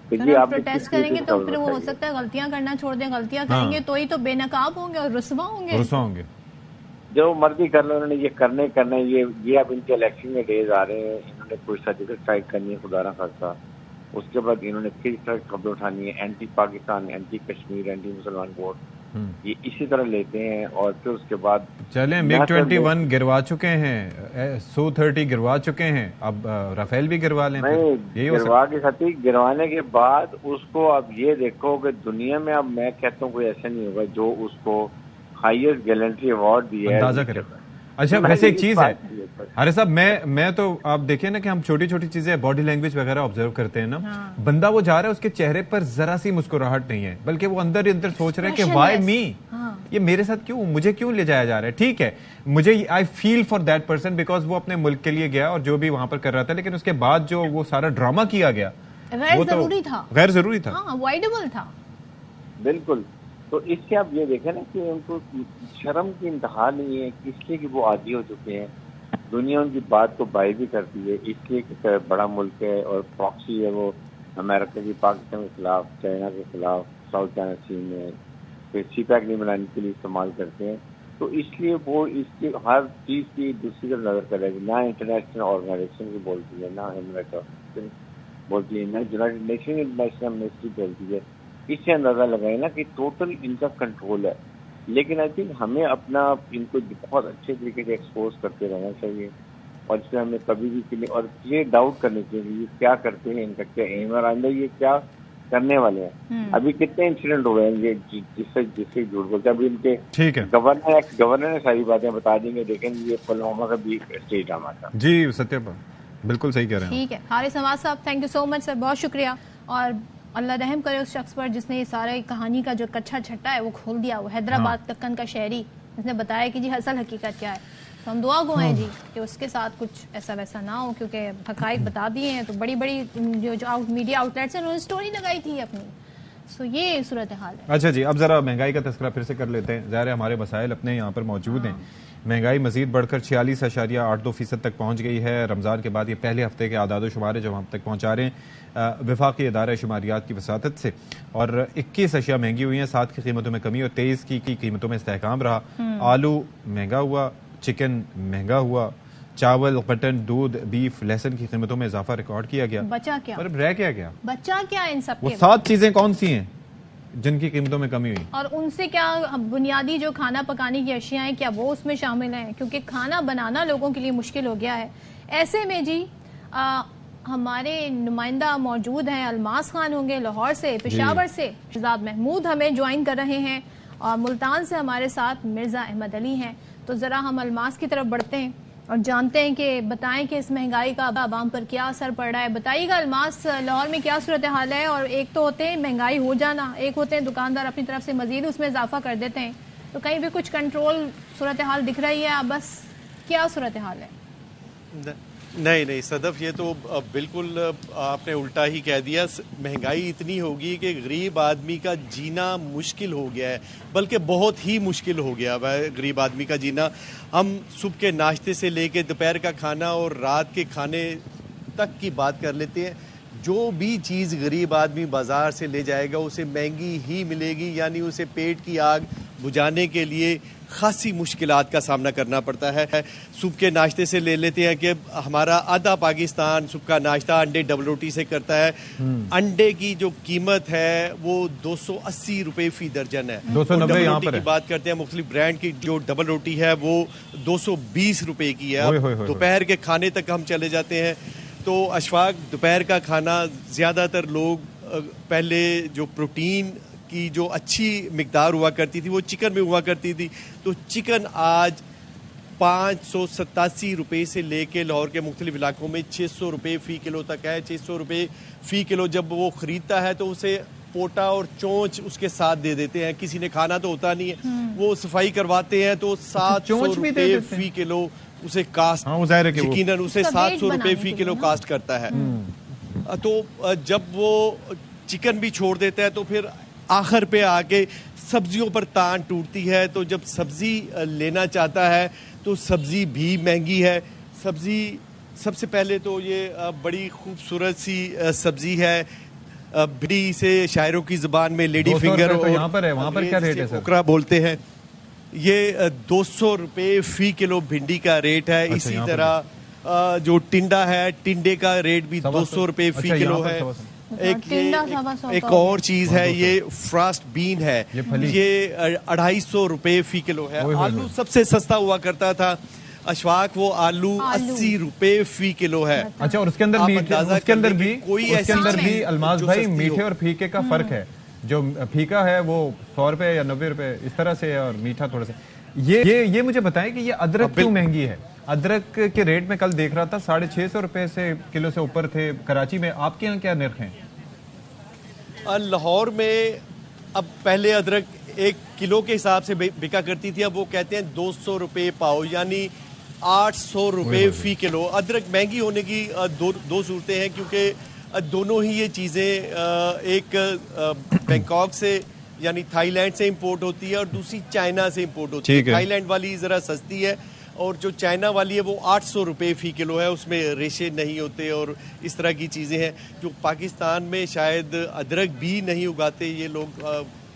کہ یہ آپ پروٹیسٹ کریں گے تو پھر وہ ہو سکتا ہے غلطیاں کرنا چھوڑ دیں، غلطیاں کریں گے تو ہی تو بے نقاب ہوں گے اور رسوا ہوں گے۔ جو مرضی کر لو، انہوں نے یہ کرنا ہے. یہ اب ان کے الیکشن کے ڈیز آ رہے ہیں، انہوں نے کوئی سرجیکل اسٹرائک کرنی ہے خدا نہ خاصہ، اس کے بعد انہوں نے پھر اس طرح خبریں اٹھانی ہے، anti Pakistan, anti Kashmir, anti مسلمان ووٹ، یہ اسی طرح لیتے ہیں. اور پھر اس کے بعد چلیں MiG 21 گروا چکے ہیں، Su-30 گروا چکے ہیں، اب رافیل بھی گروا لیں. نہیں، گروا کے ساتھ ہی گروانے کے بعد اس کو اب یہ دیکھو کہ دنیا میں اب میں کہتا ہوں کوئی ایسا نہیں ہوگا جو اس کو ہائیسٹ گیلنٹری ایوارڈ دیا ہے. اندازہ کریں. اچھا ویسے ایک چیز ہے ارے صاحب، میں تو آپ دیکھیں نا کہ ہم چھوٹی چھوٹی چیزیں باڈی لینگویج وغیرہ آبزرو کرتے ہیں نا، بندہ وہ جا رہا ہے اس کے چہرے پر ذرا سی مسکراہٹ نہیں ہے، بلکہ وہ اندر سوچ رہا ہے کہ وائی می، یہ میرے ساتھ کیوں، مجھے کیوں لے جایا جا رہا ہے. ٹھیک ہے، مجھے آئی فیل فار دیٹ پرسن بیکاز وہ اپنے ملک کے لیے گیا اور جو بھی وہاں پر کر رہا تھا، لیکن اس کے بعد جو وہ سارا ڈراما کیا گیا غیر ضروری تھا، غیر ضروری تھا، اوائڈیبل تھا. بالکل. تو اس سے آپ یہ دیکھیں نا کہ ان کو شرم کی انتہا نہیں ہے، اس لیے کہ وہ عادی ہو چکے ہیں، دنیا ان کی بات کو بائی بھی کرتی ہے، اس لیے کہ بڑا ملک ہے اور پراکسی ہے، وہ امریکہ کی پاکستان کے خلاف، چائنا کے خلاف، ساؤتھ چائنا سی میں پھر سی پیک نہیں بنانے کے لیے استعمال کرتے ہیں. تو اس لیے وہ اس کی ہر چیز کی دوسری طرف نظر کرے گی، نہ انٹرنیشنل آرگنائزیشن کی بولتی ہے، نہ امریکہ بولتی ہے، نہ یونائٹیڈ نیشن انٹرنیشنل امنسٹی بولتی ہے. اس سے اندازہ لگائے نا کہ ٹوٹل ان کا کنٹرول ہے. لیکن آئی تھنک ہمیں اپنا ان کو بہت اچھے طریقے سے ایکسپوز کرتے رہنا چاہیے، اور اس میں ہمیں کبھی بھی اور یہ ڈاؤٹ کرنے چاہیے کہ یہ کیا کرتے ہیں، ان کا کیا ایم اور آئندہ یہ کیا کرنے والے ہیں. ابھی کتنے انسیڈنٹ ہو گئے ہیں یہ جس سے جھوٹ بولتے ہیں. ابھی ان کے گورنر نے ساری باتیں بتا دیں گے، دیکھیں یہ پلوامہ کا بھی اسٹیج ڈرامہ تھا. جی ستیہ بالکل صحیح کہہ رہے ہیں. ٹھیک ہے حارث نواز صاحب، تھینک یو سو مچ سر، بہت شکریہ. اور اللہ رحم کرے اس شخص پر جس نے یہ سارے کہانی کا جو کچھا چھٹا ہے وہ کھول دیا. وہ حیدرآباد دکن کا شہری جس نے بتایا کہ جی اصل حقیقت کیا ہے. تو ہم دعا گو ہیں جی کہ اس کے ساتھ کچھ ایسا ویسا نہ ہو، کیونکہ حقائق بتا دیے ہیں. تو بڑی بڑی جو میڈیا آؤٹ لیٹس ہیں انہوں نے اسٹوری لگائی تھی اپنی. سو یہ صورتحال ہے. اچھا جی، اب ذرا مہنگائی کا تذکرہ پھر سے کر لیتے ہیں. ظاہر ہے ہمارے مسائل اپنے یہاں پر موجود ہیں. مہنگائی مزید بڑھ کر 46.82% تک پہنچ گئی ہے. رمضان کے بعد یہ پہلے ہفتے کے اعداد و شمار جو ہم تک پہنچا رہے ہیں وفاقی ادارہ شماریات کی وساطت سے. اور 21 اشیاء مہنگی ہوئی ہیں، 7 کی قیمتوں میں کمی اور 23 کی قیمتوں میں استحکام رہا. آلو مہنگا ہوا، چکن مہنگا ہوا، چاول، مٹن، دودھ، بیف، لہسن کی قیمتوں میں اضافہ ریکارڈ کیا گیا. بچا کیا؟ اور رہ کیا گیا؟ بچا کیا ان سب وہ کے؟ 7 چیزیں کون سی ہیں جن کی قیمتوں میں کمی ہوئی؟ اور ان سے کیا بنیادی جو کھانا پکانے کی اشیاء ہیں کیا وہ اس میں شامل ہیں؟ کیونکہ کھانا بنانا لوگوں کے لیے مشکل ہو گیا ہے. ایسے میں جی ہمارے نمائندہ موجود ہیں، الماس خان ہوں گے لاہور سے، پشاور سے شہزاد محمود ہمیں جوائن کر رہے ہیں، اور ملتان سے ہمارے ساتھ مرزا احمد علی ہیں. تو ذرا ہم الماس کی طرف بڑھتے ہیں اور جانتے ہیں کہ بتائیں کہ اس مہنگائی کا عوام پر کیا اثر پڑ رہا ہے. بتائیے گا الماس، لاہور میں کیا صورتحال ہے؟ اور ایک تو ہوتے ہیں مہنگائی ہو جانا، ایک ہوتے ہیں دکاندار اپنی طرف سے مزید اس میں اضافہ کر دیتے ہیں. تو کہیں بھی کچھ کنٹرول صورتحال دکھ رہی ہے؟ بس کیا صورتحال ہے؟ نہیں صدف، یہ تو بالکل آپ نے الٹا ہی کہہ دیا. مہنگائی اتنی ہوگی کہ غریب آدمی کا جینا مشکل ہو گیا ہے، بلکہ بہت ہی مشکل ہو گیا ہے غریب آدمی کا جینا. ہم صبح کے ناشتے سے لے کے دوپہر کا کھانا اور رات کے کھانے تک کی بات کر لیتے ہیں. جو بھی چیز غریب آدمی بازار سے لے جائے گا اسے مہنگی ہی ملے گی، یعنی اسے پیٹ کی آگ بجھانے کے لیے خاصی مشکلات کا سامنا کرنا پڑتا ہے. صبح کے ناشتے سے لے لیتے ہیں کہ ہمارا آدھا پاکستان صبح کا ناشتہ انڈے ڈبل روٹی سے کرتا ہے. انڈے کی جو قیمت ہے وہ 280 روپے فی درجن ہے. 290 یہاں پر کی بات کرتے ہیں، مختلف برانڈ کی جو ڈبل روٹی ہے وہ 220 روپے کی ہے. دوپہر کے کھانے تک ہم چلے جاتے ہیں تو اشفاق، دوپہر کا کھانا زیادہ تر لوگ پہلے جو پروٹین کی جو اچھی مقدار ہوا کرتی تھی وہ چکن میں ہوا کرتی تھی. تو چکن آج 587 روپے سے لے کے لاہور کے مختلف علاقوں میں 600 روپے فی کلو تک ہے. 600 روپے فی کلو جب وہ خریدتا ہے تو اسے پوٹا اور چونچ اس کے ساتھ دے دیتے ہیں. کسی نے کھانا تو ہوتا نہیں ہے، وہ صفائی کرواتے ہیں تو 700 روپے فی کلو اسے کاسٹ، یقیناً اسے 700 روپے فی کلو کاسٹ کرتا ہے. تو جب وہ چکن بھی چھوڑ دیتا ہے تو پھر آخر پہ آ کے سبزیوں پر تان ٹوٹتی ہے. تو جب سبزی لینا چاہتا ہے تو سبزی بھی مہنگی ہے. سبزی سب سے پہلے تو یہ بڑی خوبصورت سی سبزی ہے، بھنڈی سے شاعروں کی زبان میں لیڈی فنگر، یہاں پر ہے، وہاں پر کیا ریٹ ہے سر؟ اوکرا بولتے ہیں. یہ 200 روپے فی کلو بھنڈی کا ریٹ ہے. اسی طرح جو ٹنڈا ہے, ٹنڈے کا ریٹ بھی 200 روپے فی کلو ہے. ایک اور چیز ہے, یہ فراسٹ بین ہے, یہ 250 روپے فی کلو ہے. آلو سب سے سستا ہوا کرتا تھا اشفاق, وہ آلو 80 روپے فی کلو ہے. اچھا, اور اس کے اندر بھی الماس بھائی میٹھے اور پھیکے کا فرق ہے. جو پھیکا ہے وہ 100 روپے یا 90 روپے اس طرح سے, اور میٹھا تھوڑا سا. یہ مجھے بتائیں کہ یہ ادرک کیوں مہنگی ہے؟ ادرک کے ریٹ میں کل دیکھ رہا تھا 650 روپے سے کلو سے اوپر تھے کراچی میں. آپ کے یہاں کیا نرخ ہیں؟ لاہور میں اب پہلے ادرک 1 کلو کے حساب سے بکا کرتی تھی, اب وہ کہتے ہیں 200 روپے پاؤ, یعنی 800 روپے فی کلو. ادرک مہنگی ہونے کی دو صورتیں ہیں, کیونکہ دونوں ہی یہ چیزیں ایک بینکاک سے یعنی تھائی لینڈ سے امپورٹ ہوتی ہے اور دوسری چائنا سے امپورٹ ہوتی ہے. تھائی لینڈ والی ذرا سستی ہے اور جو چائنا والی ہے وہ 800 روپے فی کلو ہے, اس میں ریشے نہیں ہوتے اور اس طرح کی چیزیں ہیں. جو پاکستان میں شاید ادرک بھی نہیں اگاتے یہ لوگ,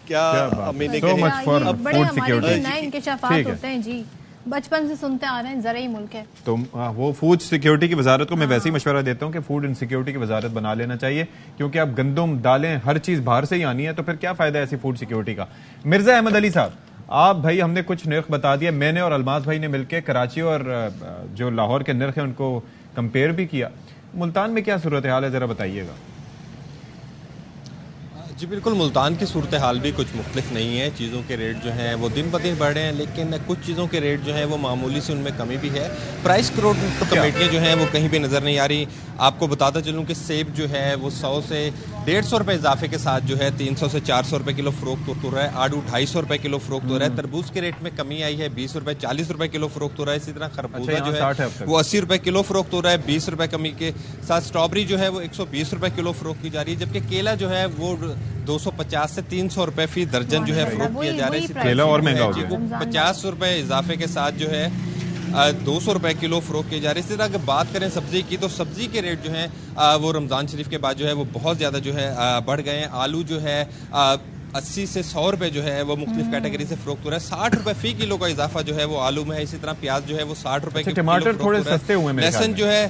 کیا ہمیں نہیں کہیں. بڑے ہمارے نئے انکشافات ہوتے ہیں جی, بچپن سے سنتے آ رہے ہیں, زرعی ملک ہے. تو وہ فوڈ سیکیورٹی کی وزارت کو میں ویسے ہی مشورہ دیتا ہوں کہ فوڈ انسیکیورٹی کی وزارت بنا لینا چاہیے, کیونکہ اب گندم دالیں ہر چیز باہر سے ہی آنی ہے, تو پھر کیا فائدہ ہے ایسی فوڈ سیکیورٹی کا. مرزا احمد علی صاحب, آپ بھائی ہم نے کچھ نرخ بتا دیا, میں نے اور الماس بھائی نے مل کے کراچی اور جو لاہور کے نرخ ہیں ان کو کمپیئر بھی کیا. ملتان میں کیا صورتحال ہے ذرا بتائیے گا. جی بالکل, ملتان کی صورتحال بھی کچھ مختلف نہیں ہے. چیزوں کے ریٹ جو ہیں وہ دن بدن بڑھ رہے ہیں, لیکن کچھ چیزوں کے ریٹ جو ہیں وہ معمولی سے ان میں کمی بھی ہے. پرائس کنٹرول کمیٹیاں جو ہیں وہ کہیں بھی نظر نہیں آ رہی. آپ کو بتاتا چلوں کہ سیب جو ہے وہ 100 سے 150 روپے اضافے کے ساتھ جو ہے 300 سے 400 روپے کلو فروخت ہو رہا ہے. آڑو 250 روپے کلو فروخت ہو رہا ہے. تربوز کے ریٹ میں کمی آئی ہے, 20 روپے 40 روپے کلو فروخت ہو رہا ہے. اسی طرح خربوزہ جو ہے وہ 80 روپے کلو فروخت ہو رہا ہے, 20 روپے کمی کے ساتھ. اسٹرابری جو ہے وہ 120 روپے کلو فروخت کی جا رہی ہے, جبکہ کیلا جو ہے وہ 250 سے 300 روپے فی درجن جو ہے فروخت کیا جا رہا ہے. کیلا اور مہنگا ہو گیا, 50 روپے اضافے کے ساتھ جو ہے 200 روپے کلو فروخت کیے جا رہے ہیں. اسی طرح اگر بات کریں سبزی کی, تو سبزی کے ریٹ جو ہیں وہ رمضان شریف کے بعد جو ہے وہ بہت زیادہ جو ہے بڑھ گئے ہیں. آلو جو ہے 80 سے 100 روپے جو ہے وہ مختلف کیٹیگری سے فروخت ہو رہا ہے. 60 روپے فی کلو کا اضافہ جو ہے وہ آلو میں ہے. اسی طرح پیاز جو ہے وہ 60 روپے کلو ٹماٹر تھوڑے سستے ہوئے ہیں. لہسن جو ہے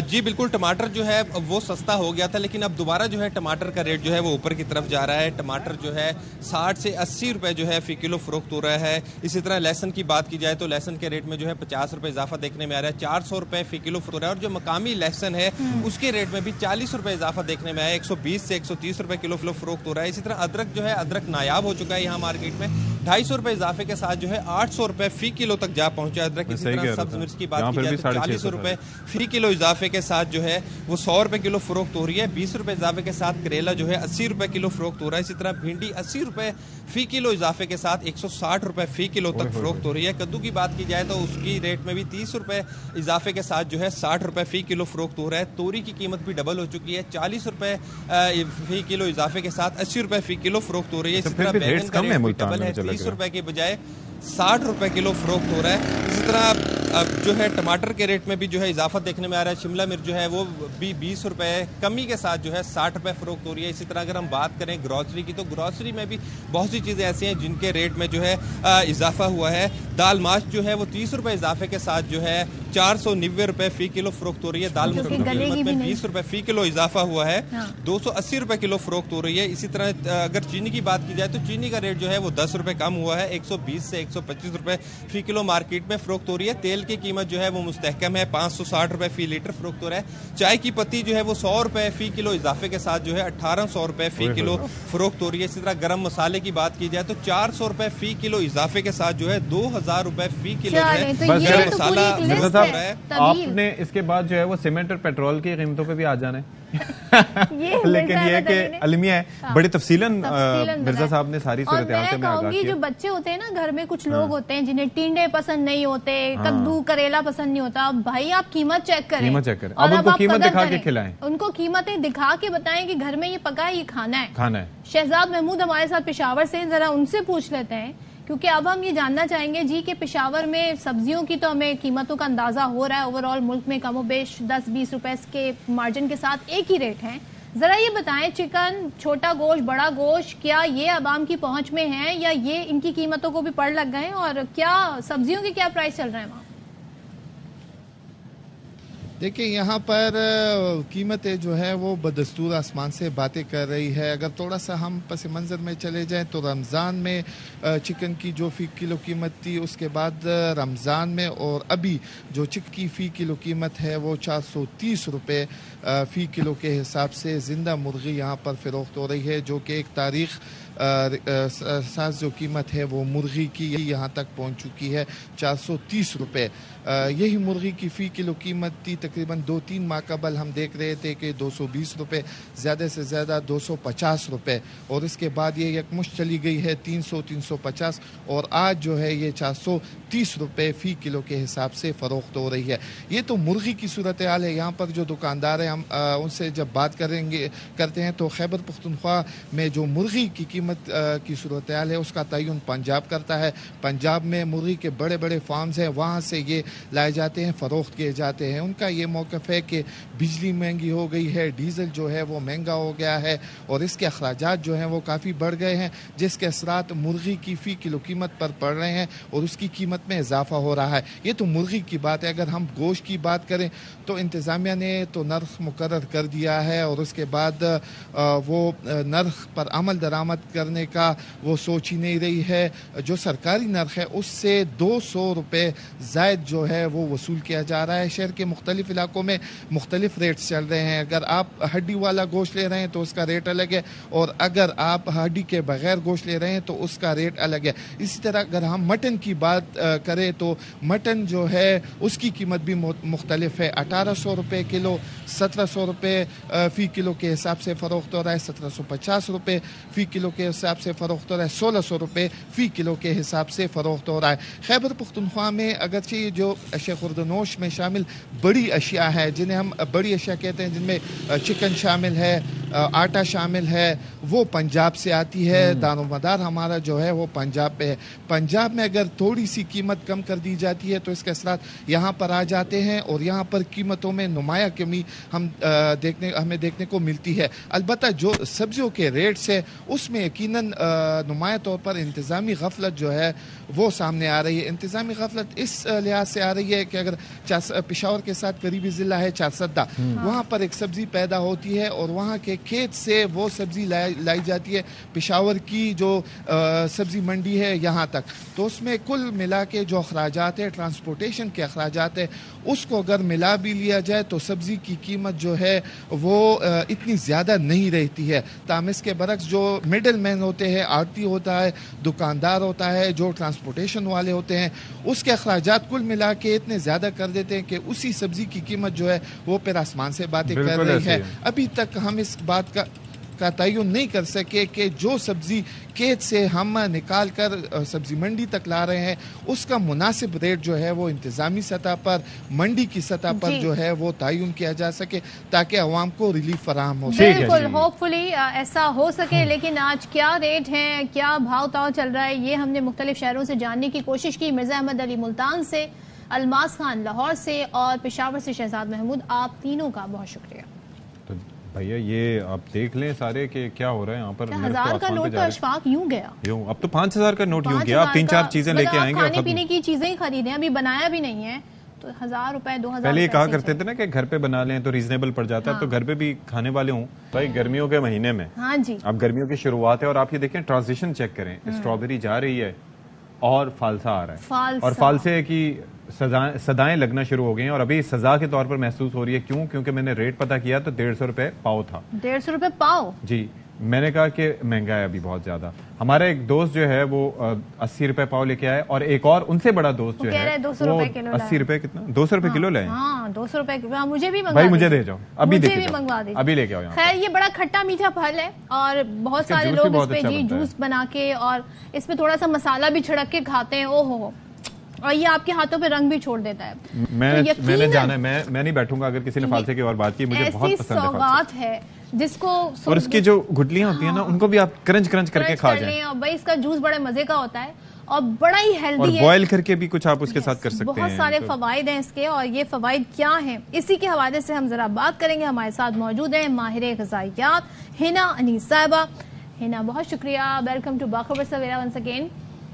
جی بالکل, ٹماٹر جو ہے وہ سستا ہو گیا تھا, لیکن اب دوبارہ جو ہے ٹماٹر کا ریٹ جو ہے وہ اوپر کی طرف جا رہا ہے. ٹماٹر جو ہے 60 سے 80 روپے جو ہے فی کلو فروخت ہو رہا ہے. اسی طرح لہسن کی بات کی جائے تو لہسن کے ریٹ میں جو ہے 50 روپے اضافہ دیکھنے میں آ رہا ہے, 400 روپے فی کلو فروخت ہو رہا ہے. اور جو مقامی لہسن ہے اس کے ریٹ میں بھی 40 روپے اضافہ دیکھنے میں آیا ہے, 120 سے 130 روپے کلو فروخت ہو رہا ہے. اسی طرح ادرک جو ہے, ادرک نایاب ہو چکا ہے یہاں مارکیٹ میں, 250 روپے اضافے کے ساتھ جو ہے 800 روپے فی کلو تک جا پہنچا ادرک. اسی طرح سبز مرچ کی بات کی جائے تو 40 روپے فی کلو اضافے کے ساتھ جو ہے وہ 100 روپے کلو فروخت ہو رہی ہے. 20 روپے اضافے کے ساتھ کریلا جو ہے 80 روپے کلو فروخت ہو رہا ہے. اسی طرح بھنڈی 80 روپے فی کلو اضافے کے ساتھ 160 روپے فی کلو تک فروخت ہو رہی ہے. کدو کی بات کی جائے تو اس کی ریٹ میں بھی 30 روپے اضافے کے ساتھ جو ہے 60 روپے فی کلو فروخت ہو رہا ہے. توری کی قیمت بھی ڈبل ہو چکی ہے, 40 روپے فی کلو اضافے کے ساتھ 80 روپے فی کلو فروخت ہو رہی ہے. اسی طرح بیگن کا ریٹ بھی ڈبل ہے, 30 روپے کے بجائے 60 روپے کلو فروخت ہو رہا ہے. اسی طرح جو ہے ٹماٹر کے ریٹ میں بھی جو ہے اضافہ دیکھنے میں آ رہا ہے. شملہ مرچ جو ہے وہ بھی 20 روپے کمی کے ساتھ جو ہے 60 روپے فروخت ہو رہی ہے. اسی طرح اگر ہم بات کریں گروسری کی, تو گروسری میں بھی بہت سی چیزیں ایسی ہیں جن کے ریٹ میں جو ہے اضافہ ہوا ہے. دال ماش جو ہے وہ 30 روپے اضافے کے ساتھ جو ہے 490 روپے فی کلو فروخت ہو رہی ہے. دال مسور کی قیمت میں 20 روپے فی کلو اضافہ ہوا ہے, 280 روپے کلو فروخت ہو رہی ہے. اسی طرح اگر چینی کی بات کی جائے تو چینی کا ریٹ جو ہے وہ 10 روپے کم ہوا ہے, 120 سے 125 روپے فی کلو مارکیٹ میں فروخت ہو رہی ہے. تیل کی قیمت جو ہے وہ مستحکم ہے, 560 روپے فی لیٹر فروخت ہو رہا ہے. چائے کی پتی جو ہے وہ 100 روپے فی کلو اضافے کے ساتھ جو ہے 1800 روپے فی کلو فروخت ہو رہی ہے. اسی طرح گرم مسالے کی بات کی جائے تو 400 روپے فی کلو اضافے کے ساتھ جو ہے 2000 روپے فی کلو گرم مسالہ فروخت ہو رہا ہے. آپ نے اس کے بعد جو ہے وہ سیمنٹ اور پیٹرول کی قیمتوں پہ بھی آ جانا ہے. لیکن یہ کہ المیہ ہے, بڑی تفصیلاً مرزا صاحب نے ساری صورتحال سے میں آگاہ کیا. جو بچے ہوتے ہیں نا گھر میں, کچھ لوگ ہوتے ہیں جنہیں ٹینڈے پسند نہیں ہوتے, کدو کریلا پسند نہیں ہوتا, بھائی آپ قیمت چیک کریں, اب ان کو قیمت دکھا کے کھلائیں, ان کو قیمتیں دکھا کے بتائیں کہ گھر میں یہ پکا ہے, یہ کھانا ہے. شہزاد محمود ہمارے ساتھ پشاور سے, ذرا ان سے پوچھ لیتے ہیں, کیونکہ اب ہم یہ جاننا چاہیں گے جی کہ پشاور میں سبزیوں کی تو ہمیں قیمتوں کا اندازہ ہو رہا ہے, اوور آل ملک میں کم و بیش 10-20 روپے کے مارجن کے ساتھ ایک ہی ریٹ ہیں, ذرا یہ بتائیں چکن، چھوٹا گوشت، بڑا گوشت، کیا یہ عوام کی پہنچ میں ہے یا یہ ان کی قیمتوں کو بھی پڑ لگ گئے ہیں؟ اور کیا سبزیوں کے کیا پرائس چل رہے ہیں وہاں؟ دیکھیں یہاں پر قیمتیں جو ہے وہ بدستور آسمان سے باتیں کر رہی ہے. اگر تھوڑا سا ہم پس منظر میں چلے جائیں تو رمضان میں چکن کی جو فی کلو قیمت تھی، اس کے بعد رمضان میں اور ابھی جو چکن کی فی کلو قیمت ہے وہ 430 روپے فی کلو کے حساب سے زندہ مرغی یہاں پر فروخت ہو رہی ہے، جو کہ ایک تاریخ ساز جو قیمت ہے وہ مرغی کی یہاں تک پہنچ چکی ہے 430 روپے. یہی مرغی کی فی کلو قیمت تھی تقریباً 2-3 ماہ قبل ہم دیکھ رہے تھے کہ 220 روپے، زیادہ سے زیادہ 250 روپے، اور اس کے بعد یہ یکمشت چلی گئی ہے 300-350، اور آج جو ہے یہ 430 روپے فی کلو کے حساب سے فروخت ہو رہی ہے. یہ تو مرغی کی صورتحال ہے. یہاں پر جو دکاندار ہیں ہم ان سے جب بات کرتے ہیں تو خیبر پختونخوا میں جو مرغی کی قیمت کی صورتحال ہے اس کا تعین پنجاب کرتا ہے. پنجاب میں مرغی کے بڑے بڑے فارمز ہیں، وہاں سے یہ لائے جاتے ہیں، فروخت کیے جاتے ہیں. ان کا یہ موقف ہے کہ بجلی مہنگی ہو گئی ہے، ڈیزل جو ہے وہ مہنگا ہو گیا ہے، اور اس کے اخراجات جو ہیں وہ کافی بڑھ گئے ہیں، جس کے اثرات مرغی کی فی کلو قیمت پر پڑ رہے ہیں اور اس کی قیمت میں اضافہ ہو رہا ہے. یہ تو مرغی کی بات ہے. اگر ہم گوشت کی بات کریں تو انتظامیہ نے تو نرخ مقرر کر دیا ہے، اور اس کے بعد وہ نرخ پر عمل درآمد کرنے کا وہ سوچ ہی نہیں رہی ہے. جو سرکاری نرخ ہے اس سے 200 روپے زائد جو ہے وہ وصول کیا جا رہا ہے. شہر کے مختلف علاقوں میں مختلف ریٹس چل رہے ہیں. اگر آپ ہڈی والا گوشت لے رہے ہیں تو اس کا ریٹ الگ ہے، اور اگر آپ ہڈی کے بغیر گوشت لے رہے ہیں تو اس کا ریٹ الگ ہے. اسی طرح اگر ہم مٹن کی بات کریں تو مٹن جو ہے اس کی قیمت بھی مختلف ہے. 1800 روپے کلو، 1700 روپے فی کلو کے حساب سے فروخت ہو رہا ہے، 1750 روپے فی کلو کے حساب سے فروخت ہو رہا ہے، 1600 روپے فی کلو کے حساب سے فروخت ہو رہا ہے. خیبر پختونخوا میں اگرچہ جو اشیاء خوردنوش میں شامل بڑی اشیاء ہے، جنہیں ہم بڑی اشیاء کہتے ہیں، جن میں چکن شامل ہے، آٹا شامل ہے، وہ پنجاب سے آتی ہے. دار و مدار ہمارا جو ہے وہ پنجاب پہ ہے. پنجاب میں اگر تھوڑی سی قیمت کم کر دی جاتی ہے تو اس کے اثرات یہاں پر آ جاتے ہیں، اور یہاں پر قیمتوں میں نمایاں کمی ہمیں دیکھنے کو ملتی ہے. البتہ جو سبزیوں کے ریٹس ہے اس میں یقیناً نمایاں طور پر انتظامی غفلت جو ہے وہ سامنے آ رہی ہے. انتظامی غفلت اس لحاظ سے آ رہی ہے کہ اگر پشاور کے ساتھ قریبی ضلع ہے چارسدہ، وہاں پر ایک سبزی پیدا ہوتی ہے اور وہاں کے کھیت سے وہ سبزی لائی جاتی ہے پشاور کی جو سبزی منڈی ہے یہاں تک، تو اس میں کل ملا کے جو اخراجات ہے، ٹرانسپورٹیشن کے اخراجات ہے، اس کو اگر ملا بھی لیا جائے تو سبزی کی قیمت جو ہے وہ اتنی زیادہ نہیں رہتی ہے. تاہم اس کے برعکس جو مڈل مین ہوتے ہیں، آڑتی ہوتا ہے، دکاندار ہوتا ہے، جو ٹرانسپورٹیشن والے ہوتے ہیں، اس کے اخراجات کل ملا کے اتنے زیادہ کر دیتے ہیں کہ اسی سبزی کی قیمت جو ہے وہ پھر آسمان سے باتیں کر رہی ہے. ابھی تک ہم اس بات کا تعین نہیں کر سکے کہ جو سبزی کھیت سے ہم نکال کر سبزی منڈی تک لا رہے ہیں اس کا مناسب ریٹ جو ہے وہ انتظامی سطح پر، منڈی کی سطح پر جو ہے وہ تعین کیا جا سکے تاکہ عوام کو ریلیف فراہم ہو سکے. بالکل، ہوپ فلی ایسا ہو سکے. لیکن آج کیا ریٹ ہیں، کیا بھاؤ تاؤ چل رہا ہے، یہ ہم نے مختلف شہروں سے جاننے کی کوشش کی. مرزا احمد علی ملتان سے، الماس خان لاہور سے اور پشاور سے شہزاد محمود، آپ تینوں کا بہت شکریہ. بھیا یہ آپ دیکھ لیں سارے کہ کیا ہو رہا ہے یہاں پر. 1000 کا نوٹ تو اشفاق یوں گیا، اب تو 5000 کا نوٹ یوں گیا. آپ 3-4 چیزیں لے کے آئیں گے، کھانے پینے کی چیزیں ہی خریدیں، ابھی بنایا بھی نہیں ہے تو 1000 روپے 2000. پہلے یہ کہا کرتے تھے نا کہ گھر پہ بنا لیں تو ریزنیبل پڑ جاتا ہے. تو گھر پہ بھی کھانے والے ہوں بھائی گرمیوں کے مہینے میں. ہاں جی، اب گرمیوں کی شروعات ہے اور آپ یہ دیکھیں ٹرانزیشن چیک کریں. اسٹرابیری جا رہی ہے اور فالسا آ رہا ہے، اور فالسے کی صدائیں لگنا شروع ہو گئی ہیں، اور ابھی سزا کے طور پر محسوس ہو رہی ہے. کیوں؟ کیونکہ میں نے ریٹ پتا کیا تو 150 روپے پاؤ تھا. 150 روپے پاؤ؟ جی. میں نے کہا کہ مہنگا ہے ابھی بہت زیادہ. ہمارا ایک دوست جو ہے وہ 80 روپے پاؤ لے کے آئے، اور ایک اور ان سے بڑا دوست جو ہے وہ 80 روپے کتنا 200 روپے کلو لائے. ہاں 200 روپے کلو. مجھے بھی بھائی مجھے دے جاؤ، ابھی منگوا دیجیے، ابھی لے کے آؤ. خیر یہ بڑا کھٹا میٹھا پھل ہے اور بہت سارے لوگ اس پہ جی جوس بنا کے اور اس پہ تھوڑا سا مسالہ بھی چھڑک کے کھاتے ہیں. او ہو، اور یہ آپ کے ہاتھوں پہ رنگ بھی چھوڑ دیتا ہے. میں نے جانا ہے، میں نہیں بیٹھوں گا اگر کسی نے فالسے کی اور بات کی. مجھے بہت پسند ہے سوغات ہے جس کو، اور اس کی جو گٹلیاں ہوتی ہیں نا ان کو بھی آپ کرنچ کر کے کھا جائیں. بھائی اس کا جوس بڑے مزے کا ہوتا ہے اور بڑا ہی ہیلدی ہے. بوائل کر کے بھی کچھ آپ اس کے ساتھ کر سکتے ہیں. بہت سارے فوائد ہیں اس کے, اور یہ فوائد کیا ہیں اسی کے حوالے سے ہم ذرا بات کریں گے. ہمارے ساتھ موجود ہیں ماہر غذائیات حنا انیس صاحبہ. حنا بہت شکریہ, ویلکم ٹو باخبر سویرا ونس اگین.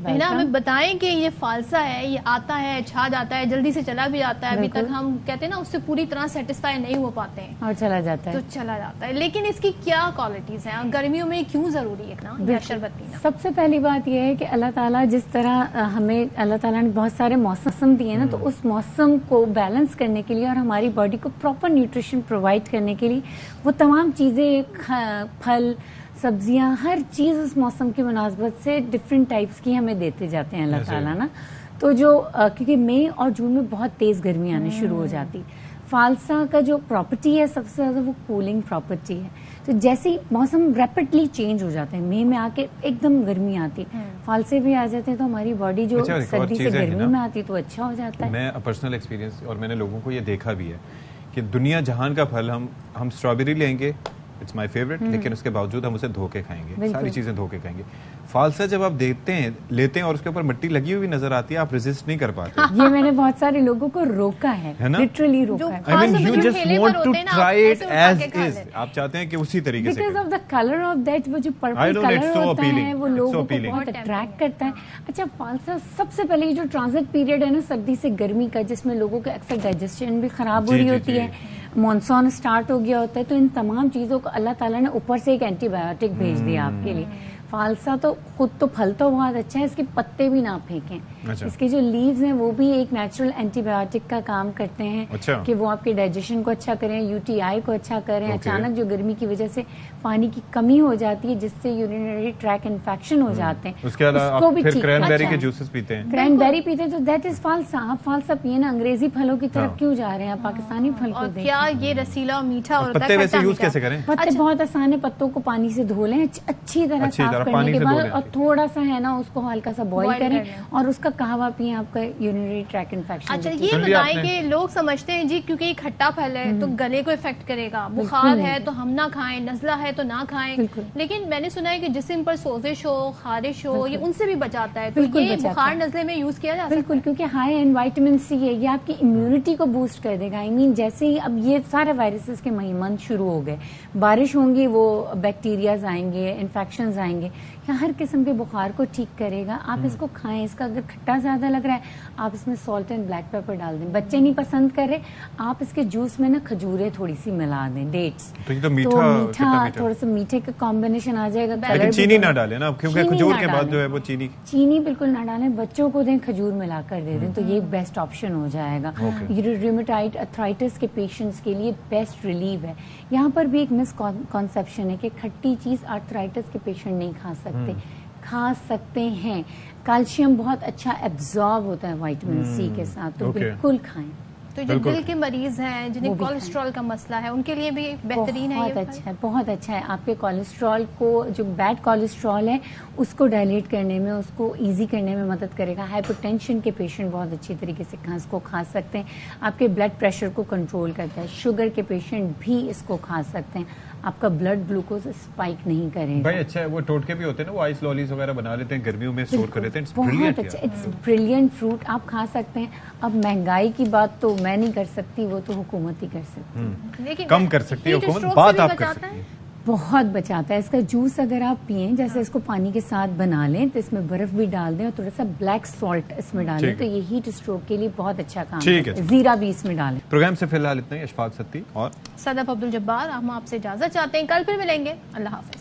حنا ہمیں بتائیں کہ یہ فالسا ہے, یہ آتا ہے, چھا جاتا ہے, جلدی سے چلا بھی جاتا ہے, ابھی تک ہم کہتے ہیں نا اس سے پوری طرح سیٹسفائی نہیں ہو پاتے ہیں, اور چلا جاتا ہے تو چلا جاتا ہے. لیکن اس کی کیا کوالٹیز ہیں, گرمیوں میں کیوں ضروری ہے نا شربت پینا؟ سب سے پہلی بات یہ ہے کہ اللہ تعالیٰ جس طرح ہمیں اللہ تعالیٰ نے بہت سارے موسم دیے نا, تو اس موسم کو بیلنس کرنے کے لیے اور ہماری باڈی کو پراپر نیوٹریشن پرووائڈ کرنے کے لیے وہ تمام چیزیں, پھل سبزیاں, ہر چیز اس موسم کی مناسبت سے ڈفرینٹ ٹائپس کی ہمیں دیتے جاتے ہیں اللہ تعالیٰ نا. تو جو کیونکہ مئی اور جون میں بہت تیز گرمی آنے شروع ہو جاتی, فالسا کا جو پراپرٹی ہے سب سے زیادہ وہ کولنگ پراپرٹی ہے. تو جیسے ہی موسم ریپڈلی چینج ہو جاتا ہے, مئی میں آ کے ایک دم گرمی آتی, فالسے بھی آ جاتے ہیں, تو ہماری باڈی جو سردی سے گرمی میں آتی تو اچھا ہو جاتا ہے. میں پرسنل ایکسپیرینس, اور میں نے لوگوں کو یہ دیکھا بھی ہے کہ دنیا جہان کا پھل ہم اسٹرابیری لیں گے, اٹس مائی فیوریٹ, لیکن اس کے باوجود ہم اسے دھو کے کھائیں گے, ساری چیزیں دھو کے کھائیں گے. فالسا جب آپ لیتے ہیں اور اس کے اوپر مٹی لگی ہوئی نظر آتی ہے, آپ ریزسٹ نہیں کر پاتے. یہ میں نے بہت سارے لوگوں کو روکا ہے, لٹرلی روکا ہے. I mean, you just want to try it as is. آپ چاہتے ہیں کہ اسی طریقے سے, because of the color of that, وہ جو پرپل کلر ہوتا ہے وہ لوگوں کو بہت اٹریکٹ کرتا ہے. اچھا, فالسا سب سے پہلے یہ جو ٹرانزٹ پیریڈ ہے نا سردی سے گرمی کا, جس میں لوگوں کا اکثر ڈائجیشن بھی خراب ہو رہی ہوتی ہے, مانسون اسٹارٹ ہو گیا ہوتا ہے, تو ان تمام چیزوں کو اللہ تعالیٰ نے اوپر سے ایک اینٹی بایوٹک بھیج دیا آپ کے لیے. فالسا تو خود تو پھل تو بہت اچھا ہے, اس کے پتے بھی نہ پھینکیں. اس کے جو لیوز ہیں وہ بھی ایک نیچرل اینٹی بایوٹک کا کام کرتے ہیں کہ وہ آپ کے ڈائجیشن کو اچھا کریں, UTI کو اچھا کریں. اچانک جو گرمی کی وجہ سے پانی کی کمی ہو جاتی ہے جس سے یورینری ٹریک انفیکشن ہو جاتے ہیں, اس کو بھی کرین بیری کے جوسز پیتے ہیں, کرین بیری پیتے ہیں, تو دیٹ از فالسا. آپ فالسا پیے نا, انگریزی پھلوں کی طرف کیوں جا رہے ہیں, پاکستانی پھل کو دیکھیں. کیا یہ رسیلا اور میٹھا ہوتا ہے؟ پتے ویسے یوز کیسے کریں؟ پتے بہت آسان ہے, پتوں کو پانی سے دھو لیں اچھی طرح صاف کرنے کے بعد, اور تھوڑا سا ہے نا اس کو ہلکا سا بوائل کریں اور اس کا قہوہ پییں, آپ کا یورینری ٹریک انفیکشن. اچھا, یہ بتائیں کہ لوگ سمجھتے ہیں جی کیونکہ یہ کھٹا پھل ہے تو گلے کو افیکٹ کرے گا, بخار ہے تو ہم نہ کھائیں, نزلہ ہے تو نہ کھائیں, لیکن میں نے سنا ہے کہ جسم پر سوزش ہو, خارش ہو, یہ ان سے بھی بچاتا ہے, تو یہ بخار نزلے میں یوز کیا جا سکتا ہے؟ بالکل, کیونکہ ہائی اینڈ وائٹامن سی ہے, یہ آپ کی امیونٹی کو بوسٹ کر دے گا. آئی مین جیسے ہی اب یہ سارے وائرسز کے مہینے شروع ہو گئے, بارش ہوں گی, وہ بیکٹیریاز آئیں گے, انفیکشنز آئیں گے, ہر قسم کے بخار کو ٹھیک کرے گا. آپ اس کو کھائیں. اس کا اگر کھٹا زیادہ لگ رہا ہے آپ اس میں سالٹ اینڈ بلیک پیپر ڈال دیں. بچے نہیں پسند کر رہے, آپ اس کے جوس میں نا کھجوریں تھوڑی سی ملا دیں, ڈیٹس, تو میٹھا تھوڑا سا میٹھے کا کمبینیشن آ جائے گا. لیکن چینی نہ ڈالیں نا, کیونکہ کھجور کے بعد جو ہے وہ چینی بالکل نہ ڈالیں. بچوں کو دیں, کھجور ملا کر دے دیں, تو یہ بیسٹ آپشن ہو جائے گا. ریومیٹائڈ ارتھرائٹس کے پیشنٹس کے لیے بیسٹ ریلیف ہے. یہاں پر بھی ایک مس کنسپشن ہے کہ کھٹی چیز آرتھرائٹس کے پیشنٹ نہیں کھا سکتے. کھا سکتے ہیں, کیلشیم بہت اچھا ایبزارب ہوتا ہے وائٹامن سی کے ساتھ, تو بالکل کھائیں. تو جو دل کے مریض ہیں جنہیں کولیسٹرول کا مسئلہ ہے ان کے لیے بھی بہترین ہے, بہت اچھا ہے, بہت اچھا ہے. آپ کے کولیسٹرول کو, جو بیڈ کولیسٹرول ہے اس کو ڈائلیٹ کرنے میں, اس کو ایزی کرنے میں مدد کرے گا. ہائپر ٹینشن کے پیشنٹ بہت اچھی طریقے سے اس کو کھا سکتے ہیں. آپ کے بلڈ پریشر کو کنٹرول کرتا ہے. شوگر کے پیشنٹ بھی اس کو کھا سکتے ہیں. آپ کا بلڈ گلوکوز اسپائک نہیں کرے گا. بھائی اچھا ہے, وہ ٹوٹکے بھی ہوتے ہیں نا, وہ آئس لالیز وغیرہ بنا لیتے ہیں, گرمیوں میں اسٹور کر لیتے ہیں. بہت اچھا, اٹس بریلینٹ فروٹ, آپ کھا سکتے ہیں. اب مہنگائی کی بات تو میں نہیں کر سکتی, وہ تو حکومت ہی کر سکتی, کم کر سکتی ہے حکومت, بات آپ کر سکتی ہیں. بہت بچاتا ہے. اس کا جوس اگر آپ پئیں, جیسے اس کو پانی کے ساتھ بنا لیں تو اس میں برف بھی ڈال دیں اور تھوڑا سا بلیک سالٹ اس میں ڈالیں, تو یہ ہیٹ اسٹروک کے لیے بہت اچھا کام ہے. زیرہ بھی اس میں ڈالیں. پروگرام سے فی الحال اتنا ہی. اشفاق ستی اور صدف عبد الجبار, ہم آپ سے اجازت چاہتے ہیں, کل پھر ملیں گے. اللہ حافظ.